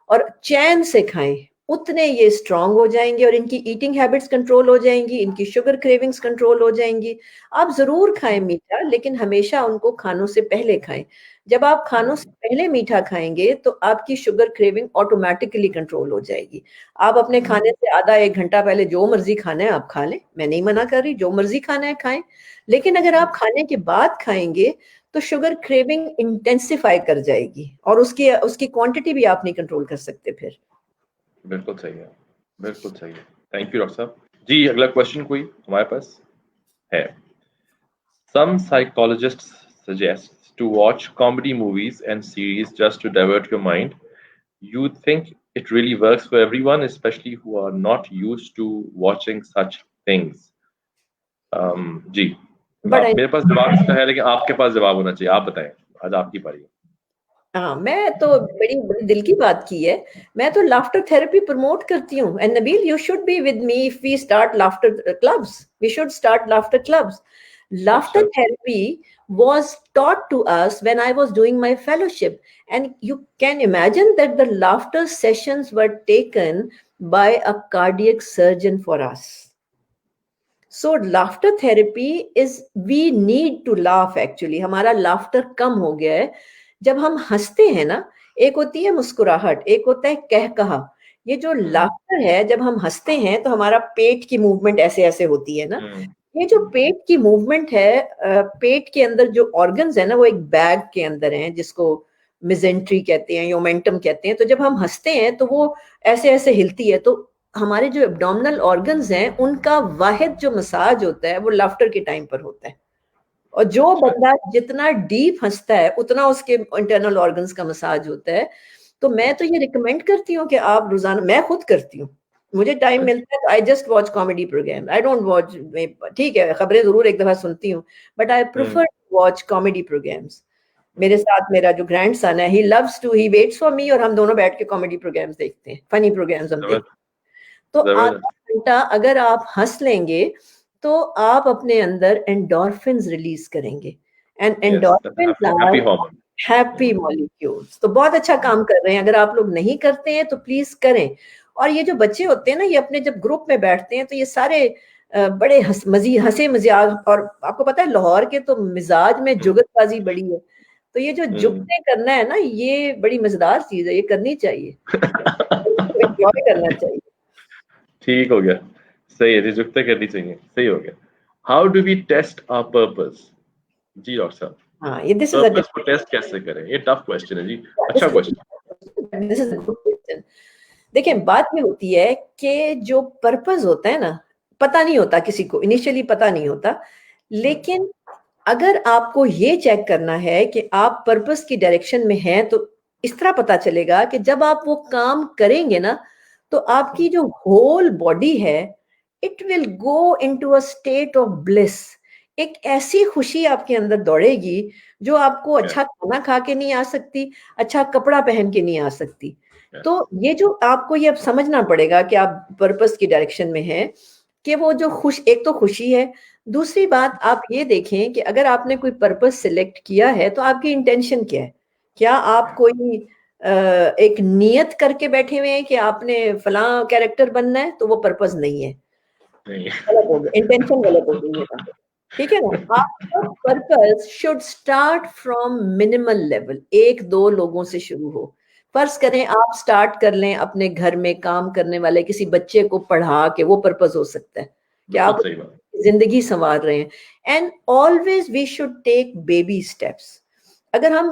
और चैन से खाएं, उतने ये स्ट्रांग हो जाएंगे और इनकी ईटिंग हैबिट्स कंट्रोल हो जाएंगी, इनकी शुगर क्रेविंग्स कंट्रोल हो जाएंगी। आप जरूर खाएं मीठा, लेकिन हमेशा उनको खानों से पहले खाएं। जब आप खानों से पहले मीठा खाएंगे तो आपकी शुगर क्रेविंग ऑटोमेटिकली कंट्रोल हो जाएगी। आप अपने खाने से आधा एक घंटा पहले जो मर्जी खाना है आप खा लें, मैं नहीं मना कर रही, जो मर्जी खाना है खाएं। लेकिन अगर आप खाने के बाद खाएंगे तो शुगर क्रेविंग इंटेंसिफाई कर जाएगी और उसकी उसकी क्वांटिटी भी आप नहीं कंट्रोल कर सकते फिर। बिल्कुल सही है, बिल्कुल सही है। थैंक यू डॉक्टर साहब जी। अगला क्वेश्चन कोई हमारे पास है। Some psychologists suggest to watch comedy movies and series just to divert your mind. You think it really works for everyone, especially who are not used to watching such things? जी, बड़ा मेरे पास जवाब इसका है, लेकिन आपके पास जवाब होना चाहिए। आप बताएं, आज आपकी पारी है। हाँ, मैं तो बड़ी बड़ी दिल की बात की है। मैं तो लाफ्टर थेरेपी प्रमोट करती हूँ। And Nabeel, you should be with me if we start laughter clubs. We should start laughter clubs. Laughter therapy was taught to us when I was doing my fellowship. And you can imagine that the laughter sessions were taken by a cardiac surgeon for us. So laughter therapy is, we need to laugh actually. हमारा laughter कम हो गया है। जब हम हंसते हैं ना, एक होती है मुस्कुराहट, एक होता है कहकहा। ये जो laughter है, जब हम हंसते हैं तो हमारा पेट की मूवमेंट ऐसे ऐसे होती है ना। ये जो पेट की मूवमेंट है, पेट के अंदर जो ऑर्गन्स है ना, वो एक बैग के अंदर हैं जिसको मिजेंट्री कहते हैं, योमेंटम कहते हैं। तो जब हम हंसते हैं तो वो ऐसे ऐसे हिलती है। तो हमारे जो एब्डोमिनल ऑर्गन्स हैं उनका वाहिद जो मसाज होता है वो लाफ्टर के टाइम पर होता है। और जो बंदा जितना डीप हंसता है उतना उसके इंटरनल ऑर्गन्स का मसाज होता है। तो मैं तो ये रिकमेंड करती हूँ कि आप रोजाना, मैं खुद करती हूँ, मुझे टाइम मिलता है तो I just watch comedy program. I don't watch, ठीक है खबरें जरूर एक दफा सुनती हूँ, but I prefer to watch comedy programs. मेरे साथ मेरा जो ग्रैंड सन है, ही वेट्स फॉर मी, और हम दोनों बैठ के कॉमेडी प्रोग्राम्स देखते हैं, फनी प्रोग्राम्स हम देखते हैं। तो आधा घंटा अगर आप हंस लेंगे तो आप अपने अंदर एंडोर्फिन्स रिलीज करेंगे। एंड एंडोर्फिन्स हैप्पी मॉलिक्यूल्स, तो बहुत अच्छा काम कर रहे हैं। अगर आप लोग नहीं करते हैं तो प्लीज करें। और ये जो बच्चे होते हैं ना, ये अपने जब ग्रुप में बैठते हैं तो ये सारे बड़े हंसे मजाक, और आपको पता है लाहौर के तो मिजाज में जुगतबाजी बड़ी है। तो ये जो जुगते करना है ना, ये बड़ी मजेदार चीज है, ये करनी चाहिए, एंजॉय करना चाहिए। ठीक हो गया, सही है, जुगते करनी चाहिए, सही हो गया। How do we test our purpose? जी डॉक्टर साहब, हाँ, ये दिस इज पर्पस को टेस्ट कैसे करें? ये टफ क्वेश्चन है जी, अच्छा question. This is a good question. देखिए, बात ये होती है कि जो पर्पस होता है ना, पता नहीं होता किसी को, इनिशियली पता नहीं होता। लेकिन अगर आपको ये चेक करना है कि आप पर्पस की डायरेक्शन में हैं, तो इस तरह पता चलेगा कि जब आप वो काम करेंगे ना, तो आपकी जो होल बॉडी है, it will go into a state of bliss. एक ऐसी खुशी आपके अंदर दौड़ेगी जो आपको अच्छा खाना खा के नहीं आ सकती, अच्छा कपड़ा पहन के नहीं आ सकती। तो ये जो आपको ये अब समझना पड़ेगा कि आप पर्पस की डायरेक्शन में हैं, कि वो जो एक तो खुशी है। दूसरी बात आप ये देखें कि अगर आपने कोई पर्पस सिलेक्ट किया है तो आपकी इंटेंशन क्या है। क्या आप कोई एक नियत करके बैठे हुए हैं कि आपने फलां कैरेक्टर बनना है, तो वो पर्पस नहीं है, गलत हो गया, इंटेंशन गलत हो गई है। ठीक है ना। आपका purpose should start from minimal level, एक दो लोगों से शुरू हो। फर्ज करें आप स्टार्ट कर लें अपने घर में काम करने वाले किसी बच्चे को पढ़ा के, वो पर्पस हो सकता है कि आप जिंदगी संवार रहे हैं। And always we should take baby steps. अगर हम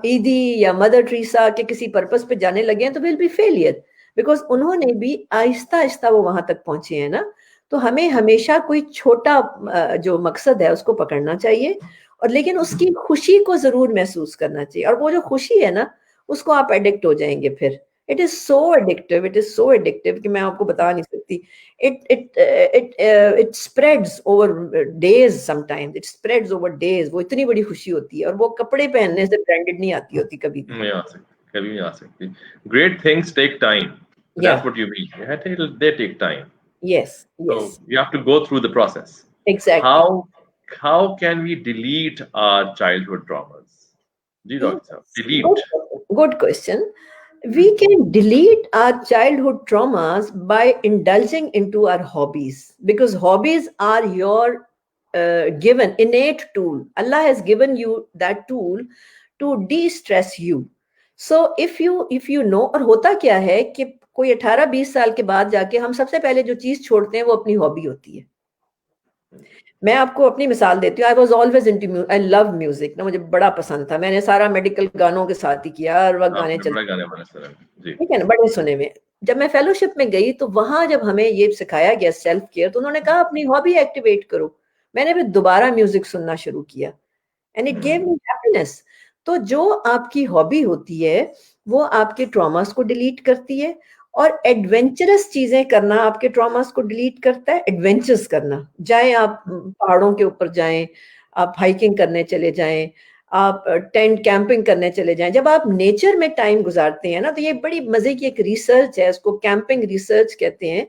ईदी या मदर टेरेसा के किसी पर्पस पे जाने लगे हैं तो विल बी फेलियर, बिकॉज उन्होंने भी आहिस्ता आहिस्ता वो वहां तक पहुंचे हैं ना। तो हमें हमेशा कोई छोटा जो मकसद है उसको पकड़ना चाहिए, और लेकिन उसकी खुशी को जरूर महसूस करना चाहिए। और वो जो खुशी है ना, उसको आप एडिक्ट हो जाएंगे फिर। It is so addictive, it is so addictive कि मैं आपको बता नहीं सकती। It spreads over days, sometimes it spreads over days. वो इतनी बड़ी खुशी होती है, और वो कपड़े पहनने से ब्रांडेड नहीं आती होती कभी भी। नहीं आ सकती, कभी नहीं आ सकती। Great things take time, that's what you mean, they take time. Yes, So yes, you have to go through the process. exactly. How can we delete our childhood traumas? Ji Yes, Doctor Sahab, delete. good question. Hmm. We can delete our childhood traumas by indulging into our hobbies, because hobbies are your given innate tool. Allah has given you that tool to de-stress you. So if you know, और होता क्या है कि कोई 18-20 साल के बाद जाके हम सबसे पहले जो चीज छोड़ते हैं वो अपनी हॉबी होती है. मैं आपको अपनी मिसाल देती हूँ. I was always into I love music ना, मुझे बड़ा पसंद था. मैंने सारा मेडिकल गानों के साथ ही किया, हर वक्त गाने आपने बड़ा चलते, गाने वाला सर जी. ठीक है ना, बड़े सुने में. जब मैं फेलोशिप में गई तो वहां जब हमें ये सिखाया गया सेल्फ केयर, तो उन्होंने कहा अपनी हॉबी एक्टिवेट करो. मैंने भी दोबारा म्यूजिक सुनना शुरू किया, and it gave me happiness. तो जो आपकी हॉबी होती है वो आपके ट्रॉमास को डिलीट करती है, और एडवेंचरस चीजें करना आपके ट्रॉमास को डिलीट करता है. एडवेंचर्स करना, जाए आप पहाड़ों के ऊपर जाएं, आप हाइकिंग करने चले जाएं, आप टेंट कैंपिंग करने चले जाएं. जब आप नेचर में टाइम गुजारते हैं ना, तो ये बड़ी मजे की एक रिसर्च है, उसको कैंपिंग रिसर्च कहते हैं,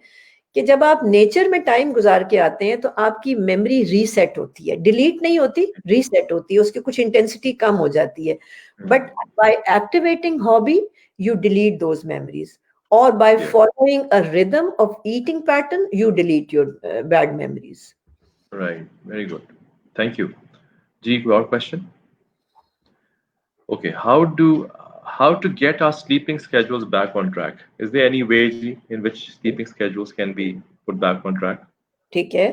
कि जब आप नेचर में टाइम गुजार के आते हैं तो आपकी मेमोरी रीसेट होती है. डिलीट नहीं होती, रीसेट होती है, उसकी कुछ इंटेंसिटी कम हो जाती है. But by activating hobby you delete those memories, or by Yeah. following a rhythm of eating pattern you delete your bad memories. Right. Very good. Thank you. Ji, your question? Okay. How to get our sleeping schedules back on track? Is there any way, Ji, in which sleeping schedules can be put back on track? ठीक है.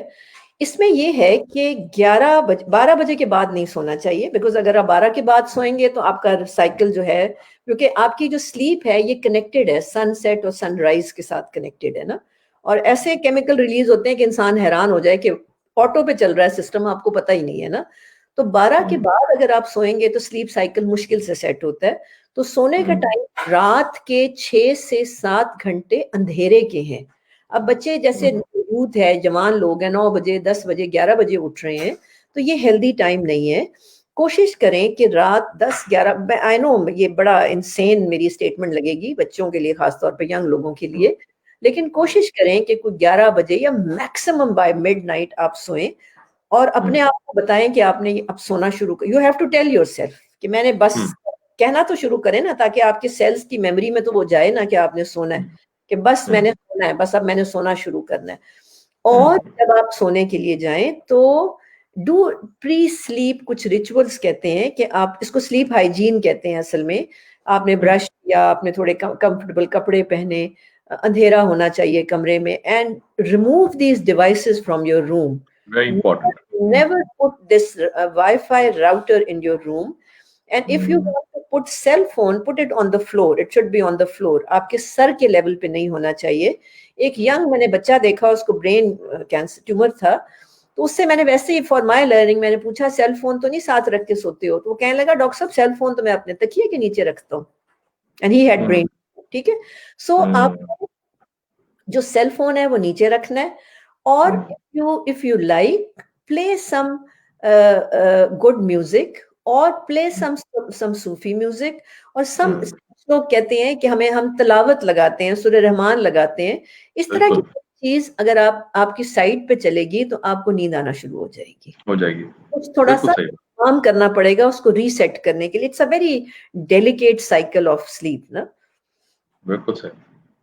इसमें ये है कि 12 बजे के बाद नहीं सोना चाहिए, बिकॉज अगर आप 12 के बाद सोएंगे तो आपका साइकिल जो है, क्योंकि आपकी जो स्लीप है ये कनेक्टेड है सनसेट और सनराइज के साथ कनेक्टेड है ना. और ऐसे केमिकल रिलीज होते हैं कि इंसान हैरान हो जाए कि ऑटो पे चल रहा है सिस्टम, आपको पता ही नहीं है ना. तो 12 के बाद अगर आप सोएंगे तो स्लीप साइकिल मुश्किल से सेट होता है. तो सोने का टाइम रात के 6 से 7 घंटे अंधेरे के हैं. अब बच्चे जैसे यूथ है, जवान लोग हैं, 9 बजे 10 बजे 11 बजे उठ रहे हैं, तो ये हेल्दी टाइम नहीं है. कोशिश करें कि रात 10-11, आई नो ये बड़ा इंसेन मेरी स्टेटमेंट लगेगी बच्चों के लिए, खासतौर पे यंग लोगों के लिए, लेकिन कोशिश करें कि कोई 11 बजे या मैक्सिमम बाय मिडनाइट आप सोएं, और अपने आप को बताएं कि आपने अब सोना शुरू कर. You have to tell yourself कि मैंने बस, कहना तो शुरू करें ना, ताकि आपके सेल्स की मेमोरी में तो वो जाए ना कि आपने सोना है, कि बस मैंने सोना है, बस अब मैंने सोना शुरू करना है. और जब आप सोने के लिए जाएं तो डू प्री स्लीप कुछ रिचुअल्स कहते हैं, कि आप इसको स्लीप हाइजीन कहते हैं असल में. आपने ब्रश किया, आपने थोड़े कंफर्टेबल कपड़े पहने, अंधेरा होना चाहिए कमरे में, and remove these devices from your room. Very important. Never put this Wi-Fi router in your room. And if you want to put cell phone, put it on the floor. It should be on the floor. आपके sir के level पे नहीं होना चाहिए. एक young मैंने बच्चा देखा, उसको ब्रेन कैंसर ट्यूमर था, तो उससे मैंने वैसे ही फॉर माय लर्निंग मैंने पूछा सेल फोन तो नहीं साथ रख के सोते हो? तो वो कहने लगा डॉक्टर साहब सेल फोन तो मैं अपने तकिए के नीचे रखता हूँ. And he had brain. ठीक है. सो आप जो सेल फोन है वो नीचे रखना है, और if you like play some good music or play some Sufi music, और some लोग कहते हैं कि हम तलावत लगाते हैं, सूरह रहमान लगाते हैं. इस तरह की चीज अगर आपकी साइड पे चलेगी तो आपको नींद आना शुरू हो जाएगी. कुछ थोड़ा सा काम करना पड़ेगा उसको रीसेट करने के लिए. It's a very delicate cycle of sleep ना. बिल्कुल सही.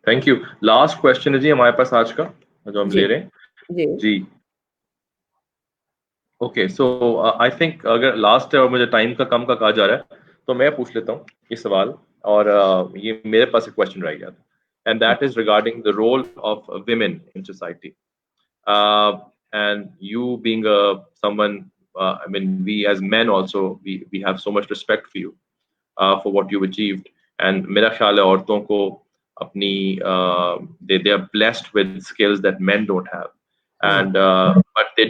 Thank you. लास्ट क्वेश्चन है जी हमारे पास आज का, जो हम ले रहे हैं जी. ओके, सो आई थिंक अगर लास्ट है और मुझे टाइम का कम का कहा जा रहा है, तो मैं पूछ लेता हूँ ये सवाल, और ये मेरे पास एक क्वेश्चन रह गया था, and that is regarding the role of women in society. And you being someone, I mean, we as men also, we have so much respect for you, for what you've achieved. And मेरा ख्याल है औरतों को अपनी they are blessed with skills that men don't have, and but they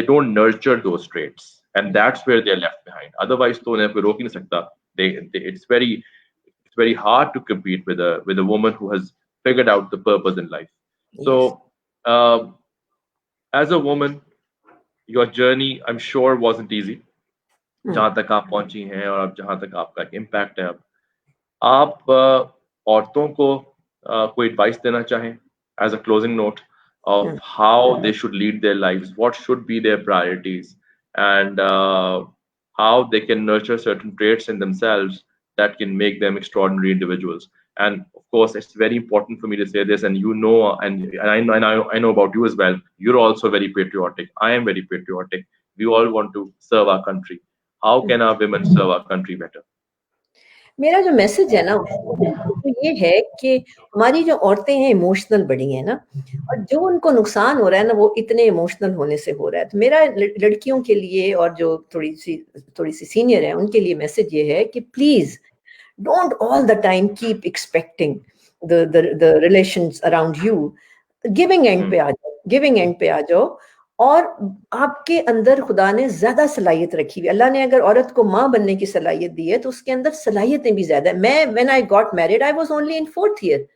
don't nurture those traits, and that's where they're left behind. Otherwise तो उन्हें कोई रोक ही नहीं सकता. It's very hard to compete with a woman who has figured out the purpose in life. So as a woman, your journey I'm sure wasn't easy. जहां तक आप पहुंची हैं और अब जहां तक आपका इम्पैक्ट है, अब आप औरतों को कोई एडवाइस देना चाहें as a closing note, of how they should lead their lives, what should be their priorities, and how they can nurture certain traits in themselves that can make them extraordinary individuals. And of course, it's very important for me to say this, and you know, and I know about you as well. You're also very patriotic. I am very patriotic. We all want to serve our country. How can our women serve our country better? मेरा जो message है ना वो ये है कि हमारी जो औरतें हैं इमोशनल बड़ी हैं ना, और जो उनको नुकसान हो रहा है ना वो इतने इमोशनल होने से हो रहा है। तो मेरा लड़कियों के लिए और जो थोड़ी सी सीनियर है उनके लिए मैसेज ये है कि please don't all the time keep expecting the relations around you. Giving and पे आ जाओ, गिविंग एंड पे आ जाओ। और आपके अंदर खुदा ने ज्यादा सलाहियत रखी हुई। अल्लाह ने अगर औरत को माँ बनने की सलाहियत दी है तो उसके अंदर सलाहियतें भी ज्यादा है। मैं when I got married I was only in 4th year,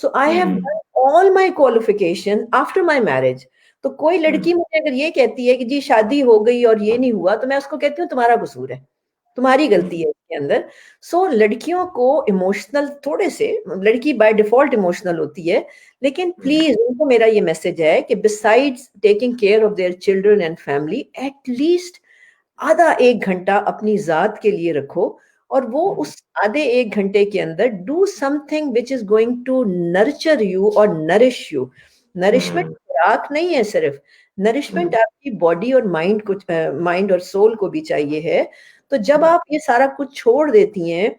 so I have done all my qualification after my marriage. तो कोई लड़की मुझे अगर ये कहती है कि जी शादी हो गई और ये नहीं हुआ, तो मैं उसको कहती हूँ तुम्हारा कसूर है, तुम्हारी गलती है इसके अंदर। सो लड़कियों को इमोशनल थोड़े से, लड़की बाय डिफॉल्ट इमोशनल होती है, लेकिन प्लीज उनको मेरा ये मैसेज है कि besides taking care of their children and family, at least आधा 1 घंटा अपनी जात के लिए रखो। और वो उस आधे 1 घंटे के अंदर do something which is going to nurture you और नरिश यू। नरिशमेंट खुराक नहीं है सिर्फ, नरिशमेंट आपकी बॉडी और माइंड को, माइंड और सोल को भी चाहिए है। तो जब आप ये सारा कुछ छोड़ देती हैं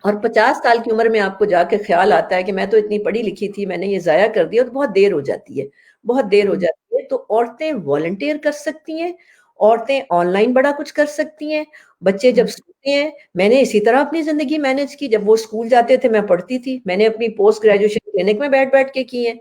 और 50 साल की उम्र में आपको जाके ख्याल आता है कि मैं तो इतनी पढ़ी लिखी थी, मैंने ये जाया कर दिया, तो बहुत देर हो जाती है, बहुत देर हो जाती है। तो औरतें वॉलंटियर कर सकती हैं, औरतें ऑनलाइन बड़ा कुछ कर सकती हैं। बच्चे जब सोते हैं, मैंने इसी तरह अपनी जिंदगी मैनेज की। जब वो स्कूल जाते थे मैं पढ़ती थी, मैंने अपनी पोस्ट ग्रेजुएशन क्लिनिक में बैठ बैठ के की है।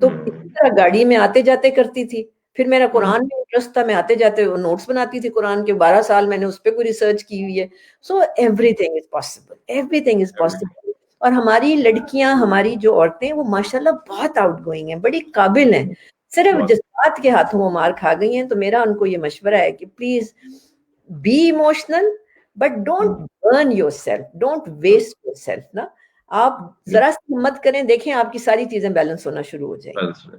तो इसी तरह गाड़ी में आते जाते करती थी। फिर मेरा कुरान में इंटरेस्ट था, मैं आते जाते नोट्स बनाती थी कुरान के। 12 साल मैंने उस पर कोई रिसर्च की हुई है। So everything is possible, everything is possible. और हमारी लड़कियां, हमारी जो औरतें, वो माशाल्लाह बहुत आउटगोइंग हैं, बड़ी काबिल हैं। सिर्फ जज्बात के हाथों वो मार खा गई हैं। तो मेरा उनको ये मशवरा है कि please be emotional but don't burn yourself, don't waste yourself ना। आप जरा सी हिम्मत करें, देखें आपकी सारी चीजें बैलेंस होना शुरू हो जाएंगी।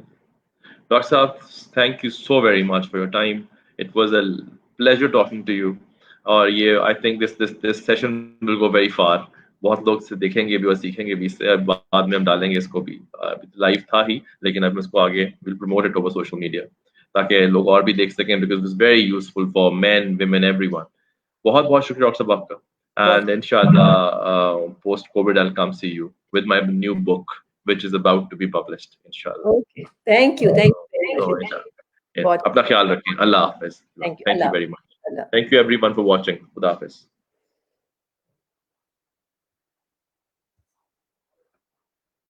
Dr. Saab, thank you so very much for your time. It was a pleasure talking to you. और ये I think this session will go very far. बहुत लोग से देखेंगे भी और सीखेंगे भी। इससे बाद में हम डालेंगे इसको भी, लाइव था ही, लेकिन अब इसको आगे will promote it over social media ताकि लोग और भी देख सकें, because it's very useful for main, women, everyone. बहुत बहुत शुक्रिया डॉक्टर साहब आपका। And inshallah, post COVID, I'll come see you with my new book, which is about to be published. Inshallah. Okay. Thank you. Thank you. अपना ख्याल रखें। अल्लाह हाफिज। Thank you very much. Thank you everyone for watching. खुदा हाफिज।